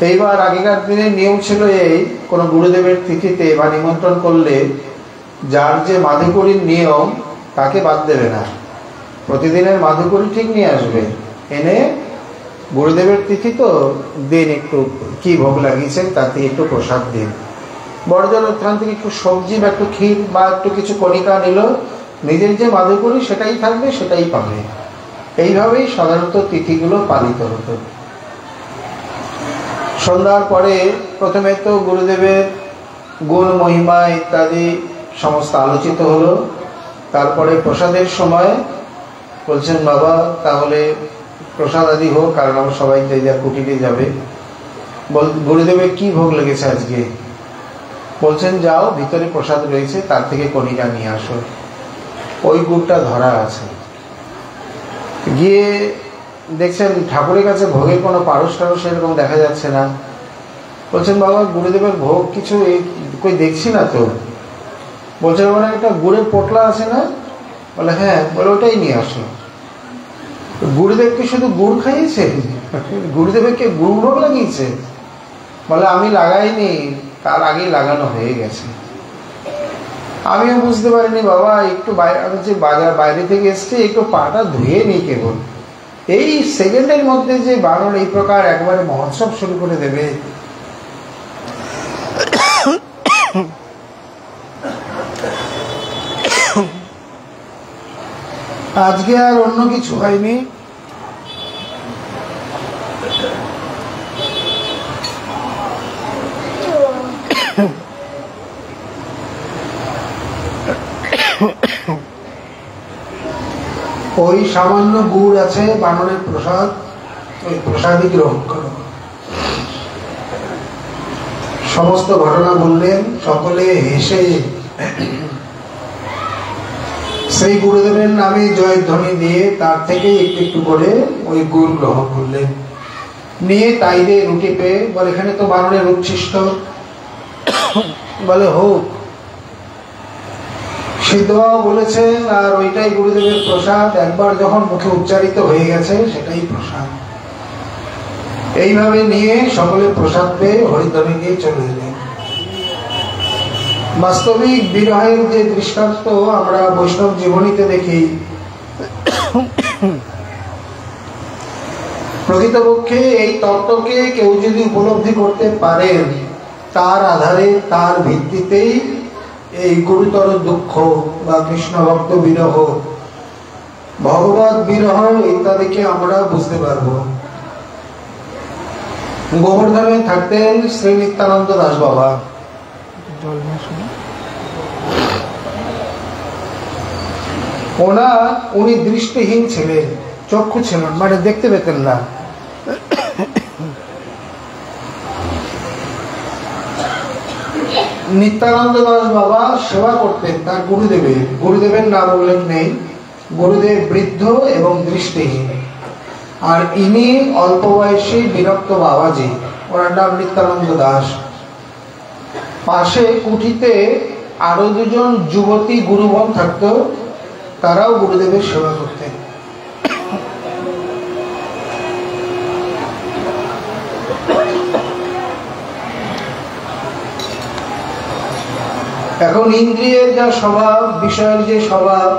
এইবার আগেকার দিনে নিয়ম ছিল এই, কোনো গুরুদেবের তিথিতে বা নিমন্ত্রণ করলে যার যে মাধুকরীর নিয়ম তাকে বাদ দেবে না, প্রতিদিনের মাধুকরী ঠিক নিয়ে আসবে, এনে গুরুদেবের তিথি তো দিন, একটু কি ভোগ লাগিয়েছেন তার থেকে একটু প্রসাদ দিন। বড়জন ওখান থেকে একটু সবজি বা একটু ক্ষীর বা একটু কিছু কণিকা নিল, নিজের যে মাধুকরী সেটাই থাকবে, সেটাই পাবে। এইভাবেই সাধারণত তিথিগুলো পালিত হতো। সন্ধ্যার পরে প্রথমে তো গুরুদেবের গুণ মহিমা ইত্যাদি সমস্ত আলোচিত হলো। তারপরে প্রসাদের সময় বলছেন বাবা তাহলে প্রসাদ আদি হোক, কারণ আমরা সবাই যে যা কুটিরে যাবে। গুরুদেবের কি ভোগ লেগেছে আজকে? বলছেন যাও, ভিতরে প্রসাদ রয়েছে, তার থেকে কণিকা নিয়ে আসো। ওই গুড়টা ধরা আছে। গিয়ে দেখছেন ঠাকুরের কাছে ভোগের কোনো পারস টারস এরকম দেখা যাচ্ছে না। বলছেন বাবা গুরুদেবের ভোগ কিছু কই দেখছি না তো। বলছে বাবা একটা গুড়ের পোটলা আছে না? বলে হ্যাঁ। বলে ওটাই নিয়ে আসো। গুরুদেবকে শুধু গুড় খাইয়েছে? গুরুদেবকে গুড় ভোগ লাগিয়েছে? বলে আমি লাগাইনি, তার আগেই লাগানো হয়ে গেছে। আমিও বুঝতে পারিনি বাবা, একটু আমি যে বাইরে থেকে এসছি, একটু পাটা ধুয়ে নিই কেবল। এই সেকেন্ডের মধ্যে যে বানর এই প্রকার একবারে মহোৎসব শুরু করে দেবে। আজকে আর অন্য কিছু হয়নি, ওই সামান্য গুড় আছে বানরের প্রসাদ, ওই প্রসাদই গ্রহণ করো। সমস্ত ঘটনা বললেন, সকলে হেসে সেই গুরুদেবের নামে জয়ধ্বনি দিয়ে তার থেকে একটু একটু করে ওই গুড় গ্রহণ করলেন। নিয়ে তাইরে রুটি পেয়ে বলে এখানে তো বানরের উচ্ছিষ্ট, বলে হোক। সিদ্ধবাবু বলেছেন আর ওইটাই গুরুদেবের প্রসাদ, একবার যখন মুখে উচ্চারিত হয়ে গেছে সেটাই প্রসাদ। এইভাবে নিয়ে সকলে প্রসাদ পেয়ে হরিধ্বনি দিয়ে চলে এলেন। বাস্তবিক বিরহের যে দৃষ্টান্ত আমরা বৈষ্ণব জীবনীতে দেখি, প্রকৃতপক্ষে এই তত্ত্বকে কেউ যদি উপলব্ধি করতে পারেন, তার আধারে তার ভিত্তিতেই এই গুরুতর দুঃখ বা কৃষ্ণ ভক্ত বিরহ, ভগবত বিরহ ইত্যাদিকে আমরা বুঝতে পারব। গোবর্ধনে থাকতেন শ্রী নিত্যানন্দ দাস বাবা। উনি দৃষ্টিহীন ছিলেন, চক্ষু ছিলেন, মানে দেখতে পেতেন না। নিত্যানন্দ দাস বাবা সেবা করতেন তার গুরুদেবের নাম উল্লেখ নেই। গুরুদেব বৃদ্ধ এবং দৃষ্টিহীন, আর ইনি অল্প বয়সী বিরক্ত বাবাজি, ওনার নাম নিত্যানন্দ দাস। পাশে কুঠিতে আরো দুজন যুবতী গুরুবন থাকতো, তারাও গুরুদেবের সেবা করতেন। এখন ইন্দ্রিয়ের যা স্বভাব, বিষয়ের যে স্বভাব,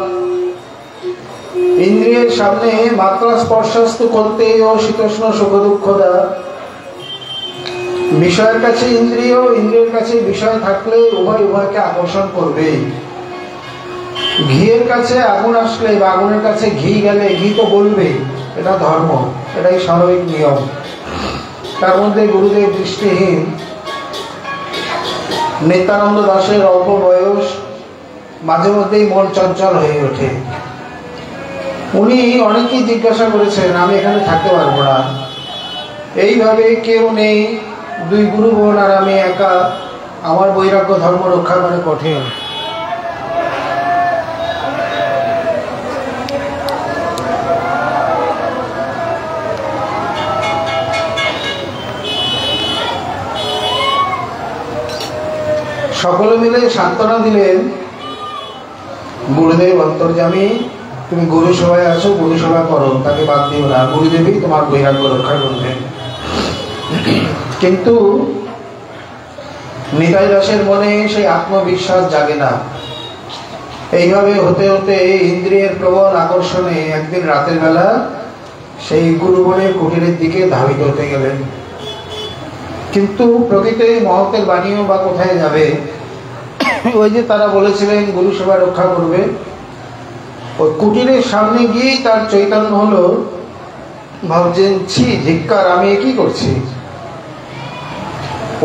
ইন্দ্রিয়ের সামনে মাত্রা স্পর্শাস্তু করতে ও শীতোষ্ণ সুখ দুঃখদা, বিষয়ের কাছে ইন্দ্রিয়, ইন্দ্রিয়ের কাছে বিষয় থাকলে উভয় উভয়কে আকর্ষণ করবে। ঘিয়ের কাছে আগুন আসলে বা আগুনের কাছে ঘি গেলে ঘি তো বলবে, এটা ধর্ম, এটাই স্বাভাবিক নিয়ম। তার মধ্যে গুরুদেব দৃষ্টিহীন, নিত্যানন্দ দাসের অল্প বয়স, মাঝে মধ্যেই মন চঞ্চল হয়ে ওঠে। উনি অনেকেই জিজ্ঞাসা করেছেন, আমি এখানে থাকতে পারবো না, এইভাবে কেউ নেই, দুই গুরু বোন আর আমি একা, আমার বৈরাগ্য ধর্ম রক্ষা করে কঠিন। সকলে মিলে সান্ত্বনা দিলেন, গুরুদেব অন্তর্যামী, তুমি গুরু সভায় আছো, গুরু সভা করো, তাকে বাদ দিও না, গুরুদেবই তোমার বৈরাগ্য রক্ষা করবেন। কিন্তু নিতাই দাসের মনে সেই আত্মবিশ্বাস জাগে না। এইভাবে হতে হতে ইন্দ্রিয়ের প্রবল আকর্ষণে একদিন রাতের বেলা সেই গুরুবনের কুটিরের দিকে ধাবিত হতে গেলেন। কিন্তু প্রকৃত মহতের বাণীও বা কোথায় যাবে? ওই যে তারা বলেছিলেন গুরু সেবা রক্ষা করবে, ওই কুটিরের সামনে গিয়েই তার চৈতন্য হলো। ভাবছেন, ছি ধিক্কার, আমি কি করছি?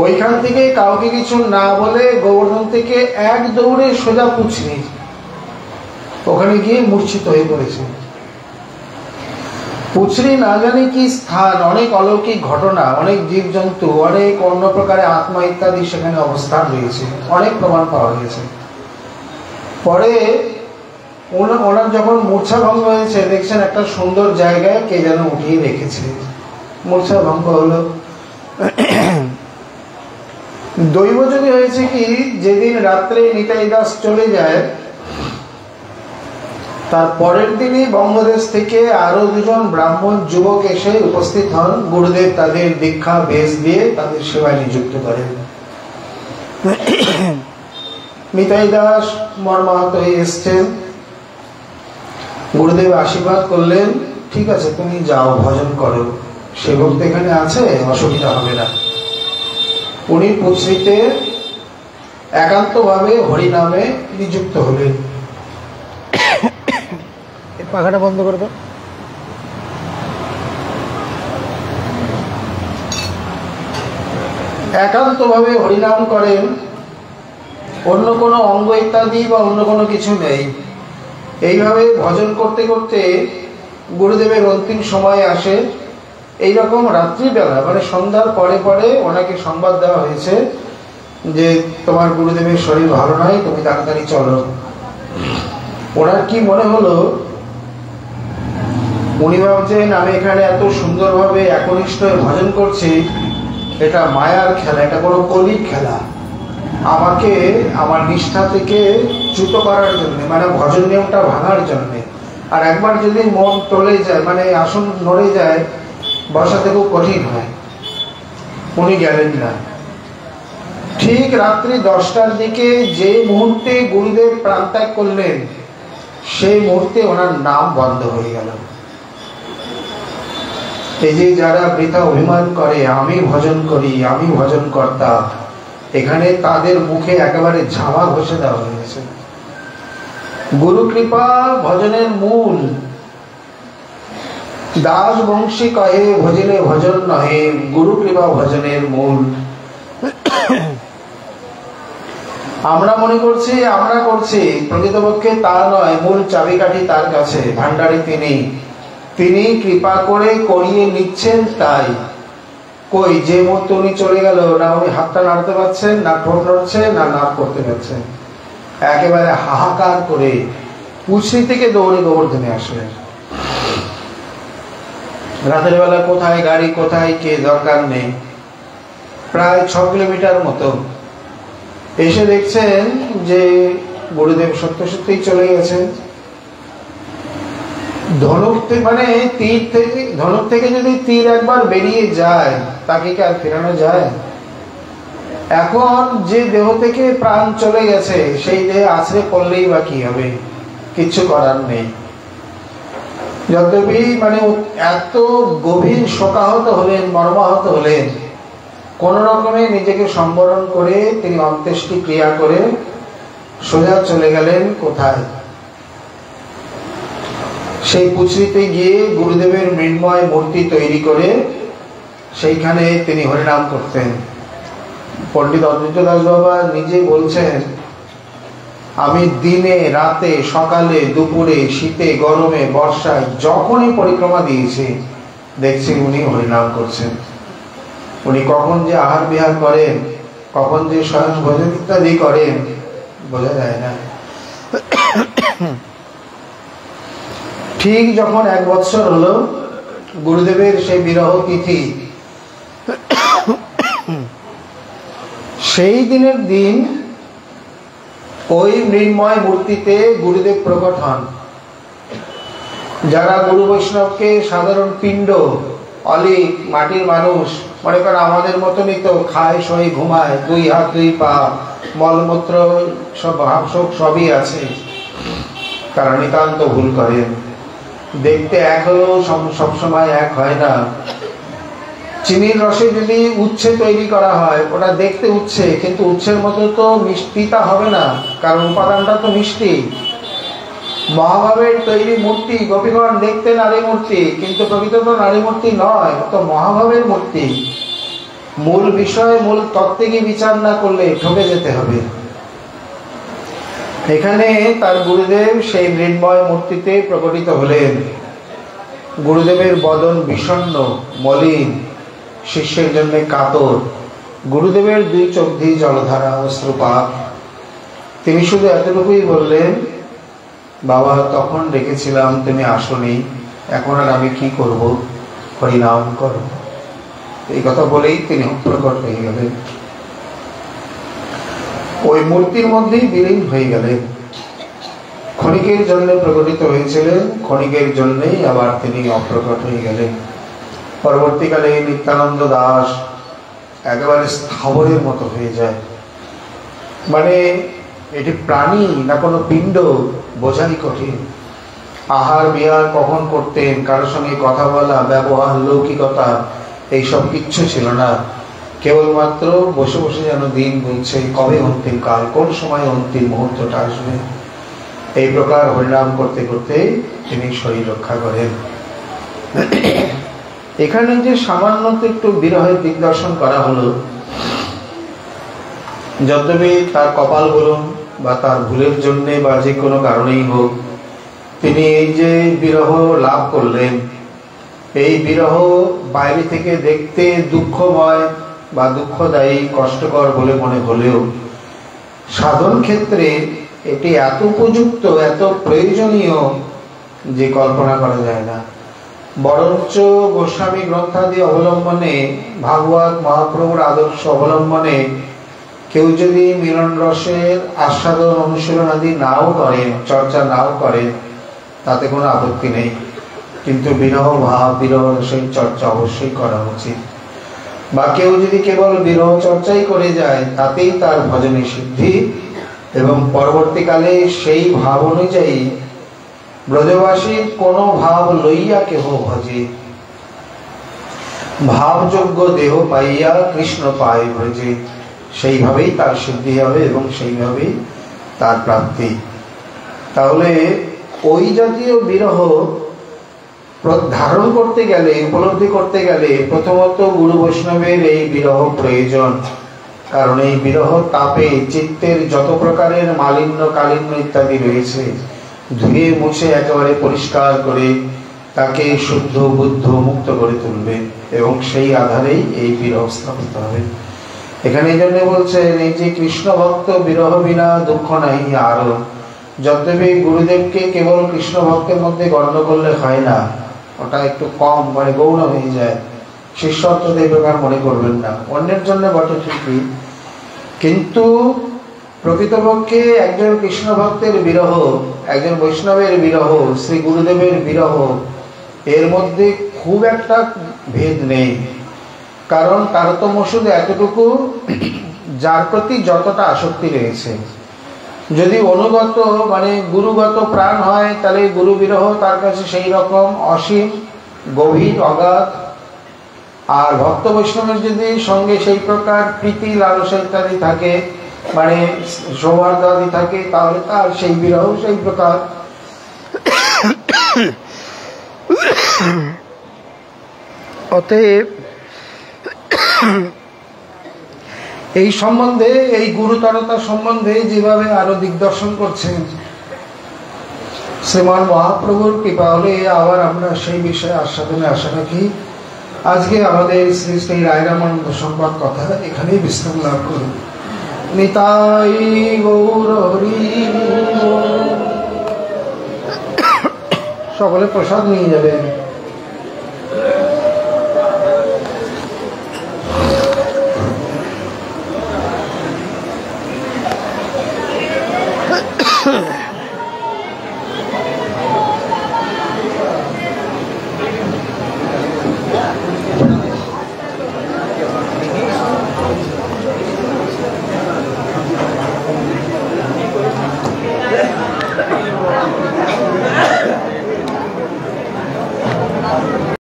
ওইখান থেকে কাউকে কিছু না বলে গোবর্ধন থেকে এক দৌড়ে সোজা পুছনি, ওখানে গিয়ে মূর্ছিত হয়ে পড়েছে। পুছরি না জানি কি স্থান, অনেক অলৌকিক ঘটনা, অনেক জীবজন্তু, অনেক অন্য প্রকারে আত্মা ইত্যাদি সেখানে অবস্থান রয়েছে, অনেক প্রমাণ পাওয়া গেছে। পরে ওনার যখন মূর্ছা ভঙ্গ হয়েছে, দেখছেন একটা সুন্দর জায়গায় কে যেন উঠিয়ে রেখেছে, মূর্ছা ভঙ্গ হলো। দৈবযোগে হয়েছে কি, যেদিন রাত্রে নিতাই দাস চলে যায়, তার পরের দিনই বঙ্গদেশ থেকে আরো দুজন ব্রাহ্মণ যুবক এসে উপস্থিত হন। গুরুদেব তাদের দীক্ষা বেশ দিয়ে তাদের সেবায় নিযুক্ত করেন। নিতাই দাস মর্মাহত হয়ে এসছেন, গুরুদেব আশীর্বাদ করলেন, ঠিক আছে তুমি যাও, ভজন করো, সেবক তো এখানে আছে, অসুবিধা হবে না। উনি পুছরিতে একান্তভাবে হরিনামে নিযুক্ত হলেন। পাখাটা বন্ধ করে দাও। একান্তভাবে হরিনাম করেন, অন্য কোনো অঙ্গ ইত্যাদি বা অন্য কোনো কিছু নেই। এইভাবে ভজন করতে করতে গুরুদেবের অন্তিম সময় আসে। এইরকম রাত্রিবেলা, মানে সন্ধ্যার পরে পরে ওনাকে সংবাদ দেওয়া হয়েছে যে তোমার গুরুদেবের শরীর ভালো নয়, তুমি তাড়াতাড়ি চলো। ওনার কি মনে হলো, উনি ভাবছেন আমি এখানে এত সুন্দরভাবে একনিষ্ঠ ভজন করছি, এটা মায়ার খেলা, এটা কোনো কলির খেলা, আমাকে আমার নিষ্ঠা থেকে চ্যুত করার জন্য, মানে ভজন নিয়মটা ভাঙার জন্য। আর একবার যদি মন টলে যায়, মানে আসন নড়ে যায়, বসাতে খুব কঠিন হয়। উনি গেলেন না। ঠিক রাত্রি 10টার দিকে যে মুহূর্তে গুরুদেব প্রাণত্যাগ করলেন, সেই মুহূর্তে ওনার নাম বন্ধ হয়ে গেল। এই যে যারা বৃথা অভিমান করে আমি ভজন করি, আমি ভজন কর্তা, এখানে তাদের মুখে একেবারে ঝামা ঘষে দেওয়া হয়েছে। গুরু কৃপা ভজনের মূল, দাস বংশী কহে ভজনে ভজন নহে, গুরু কৃপা ভজনের মূল। আমরা মনে করছি আমরা করছি, প্রকৃতপক্ষে তা নয়। মূল চাবিকাঠি তার কাছে, ভান্ডারী তিনি কৃপা করে করিয়ে নিচ্ছেন। তাই কই যে মুহূর্তে উনি চলে গেল, না উনি হাতটা নাড়তে পারছেন, না ঠোঁট নড়ছে, না নাক করতে পারছেন, একেবারে হাহাকার করে পুছরি থেকে দৌড়ে গোবর্ধনে আসলেন। রাতের বেলা কোথায় গাড়ি, কোথায় কে, দরকার নেই। প্রায় 6 কিলোমিটার মতো এসে দেখছেন যে গুরুদেব সত্য সত্যিই চলে গেছেন। ধনুক মানে ধনুক থেকে যদি তীর একবার বেরিয়ে যায়, তাকে কি আর ফেরানো যায়? এখন যে দেহ থেকে প্রাণ চলে গেছে সেই দেহে আছড়ে পড়লেই বা কি হবে, কিচ্ছু করার নেই। যদ্যপি এত গভীর শোকাহত হলেন, মর্মাহত হলেন, কোন রকমে নিজেকে সম্বরণ করে তিনি অন্ত্যেষ্টি ক্রিয়া করে সোজা চলে গেলেন কোথায়? সেই পুছরিতে গিয়ে গুরুদেবের মৃন্ময় মূর্তি তৈরি করে সেইখানে তিনি হরিনাম করতেন। পণ্ডিত অদ্বৈত দাস বাবা নিজে বলছেন, আমি দিনে রাতে সকালে দুপুরে শীতে গরমে বর্ষায় যখনই পরিক্রমা দিয়েছি দেখছি উনি হরিনাম করছেন। উনি কখন যে আহার বিহার করেন, কখন যে স্বয়ং ভোজন ইত্যাদি করেন বোঝা যায় না। ঠিক যখন 1 বৎসর হলো গুরুদেবের সেই বিরহ তিথি, সেই দিনের দিন ওই মৃন্ময় মূর্তিতে গুরুদেব প্রকট হন। যারা গুরু বৈষ্ণবকে সাধারণ পিণ্ড, অলিক মাটির মানুষ মনে করে, আমাদের মতনই তো খায় শোয় ঘুমায়, 2 হাত 2 পা, মলমূত্র সব ভাবসব সবই আছে, তারা নিতান্ত ভুল করেন। দেখতে এক হলেও সবসময় এক হয় না। চিনির রসে যদি উচ্ছে তৈরি করা হয়, ওটা দেখতে উচ্ছে, কিন্তু উচ্ছের মতো তো মিষ্টিটা হবে না, কারণ উপাদানটা তো মিষ্টি। মহাভাবের তৈরি মূর্তি, গোপীগণ দেখতে নারী মূর্তি, কিন্তু প্রকৃত তো নারী মূর্তি নয়, তো মহাভাবের মূর্তি। মূল বিষয়, মূল তত্ত্বে কি বিচার না করলে ঠকে যেতে হবে। এখানে তার গুরুদেব সেই মৃন্ময় মূর্তিতে প্রকটিত হলেন। গুরুদেবের বদন বিষণ্ণ, মলিন, শিষ্যের জন্য কাতর। গুরুদেবের 2 চোখ দিয়ে জলধারা, অশ্রুপাত। তিনি শুধু এতটুকুই বললেন, বাবা তখন ডেকেছিলাম তুমি আসোনি, এখন আর আমি কি করব, হরিনাম করো। এই কথা বলেই তিনি প্রকট হয়ে গেলেন, ওই মূর্তির মধ্যেই বিলীন হয়ে গেলেন। ক্ষণিকের জন্য প্রকটিত হয়েছিলেন, ক্ষণিকের জন্যই আবার তিনি অপ্রকট হয়ে গেলেন। পরবর্তীকালে নিত্যানন্দ দাস একেবারে স্থাবরের মতো হয়ে যায়। এটি প্রাণী না কোনো পিণ্ড বোঝাই কঠিন। আহার বিহার কখন করতেন, কারোর সঙ্গে কথা বলা, ব্যবহার, লৌকিকতা এইসব কিচ্ছু ছিল না। কেবলমাত্র বসে বসে যেন দিন গুনছে, কবে অন্তিম কাল, কোন সময় অন্তিম মুহূর্তটা আসবে। এই প্রকার হরিনাম করতে করতে তিনি শরীর রক্ষা করেন। এখানে যে সামান্য একটু বিরহের দিগদর্শন করা হলো, যদ্যপি তার কপাল বলুন বা তার ভুলের জন্য বা যে কোনো কারণেই হোক, তিনি এই যে বিরহ লাভ করলেন, এই বিরহ বাইরে থেকে দেখতে দুঃখময় বা দুঃখদায়ী, কষ্টকর বলে মনে হলেও সাধন ক্ষেত্রে এটি এত উপযুক্ত, এত প্রয়োজনীয় যে কল্পনা করা যায় না। বরঞ্চ গোস্বামী গ্রন্থাদি অবলম্বনে, ভাগবত মহাপ্রভুর আদর্শ অবলম্বনে কেউ যদি মিলন রসের আস্বাদন, অনুশীলন আদি নাও করেন, চর্চা নাও করেন, তাতে কোনো আপত্তি নেই। কিন্তু বিরহ ভাব, বিরহ রসের চর্চা অবশ্যই করা উচিত। বা কেউ যদি কেবল বিরহ চর্চাই করে যায়, তাতেই তার ভজনে সিদ্ধি, এবং পরবর্তীকালে সেই ভাব অনুযায়ী ব্রজবাসীর কোন ভাব লইয়া কেহ ভজে, ভাবযোগ্য দেহ পাইয়া কৃষ্ণ পায় ভজে, সেইভাবেই তার সিদ্ধি হবে এবং সেইভাবেই তার প্রাপ্তি। তাহলে ওই জাতীয় বিরহ ধারণ করতে গেলে, উপলব্ধি করতে গেলে প্রথমত গুরু বৈষ্ণবের এই বিরহ প্রয়োজন। কারণ এই বিরহ তাপে চিত্তের যত প্রকারের মালিন্য, কালিন্য ইত্যাদি রয়েছে ধুয়ে মুছে একেবারে পরিষ্কার করে তাকে শুদ্ধ, বুদ্ধ, মুক্ত করে তুলবে, এবং সেই আধারেই এই বিরহ স্থাপিত হবে। এখানে এই জন্য বলছেন, এই যে কৃষ্ণ ভক্ত বিরহ বিনা দুঃখ নাহি আরো। যদ্যপি গুরুদেবকে কেবল কৃষ্ণ ভক্তের মধ্যে গণ্য করলে হয় না, ওটা একটু কম, গৌণ হয়ে যায়। শিষ্যত্ব এই প্রকার মনে করবেন না, অন্যের জন্য বটে ঠিকই, কিন্তু প্রকৃতপক্ষে একজন কৃষ্ণ ভক্তের বিরহ, একজন বৈষ্ণবের বিরহ, শ্রী গুরুদেবের বিরহ, এর মধ্যে খুব একটা ভেদ নেই। কারণ তারতম্য শুধু এতটুকু যার প্রতি যতটা আসক্তি রয়েছে। যদি অনুগত মানে গুরুগত প্রাণ হয় তাহলে গুরু বিরহ তার কাছে সেই রকম অসীম গভীর অগাধ। আর ভক্ত বৈষ্ণবের যদি সঙ্গে সেই প্রকার প্রীতি লালসা ইত্যাদি থাকে মানে সৌহার্দ্য আদি থাকে তাহলে তার সেই বিরহ সেই প্রকার। অতএব এই সম্বন্ধে এই গুরুতরতা সম্বন্ধে যেভাবে আরো দিগদর্শন করছেন শ্রীমান মহাপ্রভুর কৃপা হলে আবার আমরা সেই বিষয়ে আস্বাদনে আশা রাখি। আজকে আমাদের শ্রী শ্রী রায়রামানন্দ সংবাদ কথা এখানেই বিশ্রাম লাভ করুন। নিতাই গৌর হরি। সকলে প্রসাদ নিয়ে যাবেন।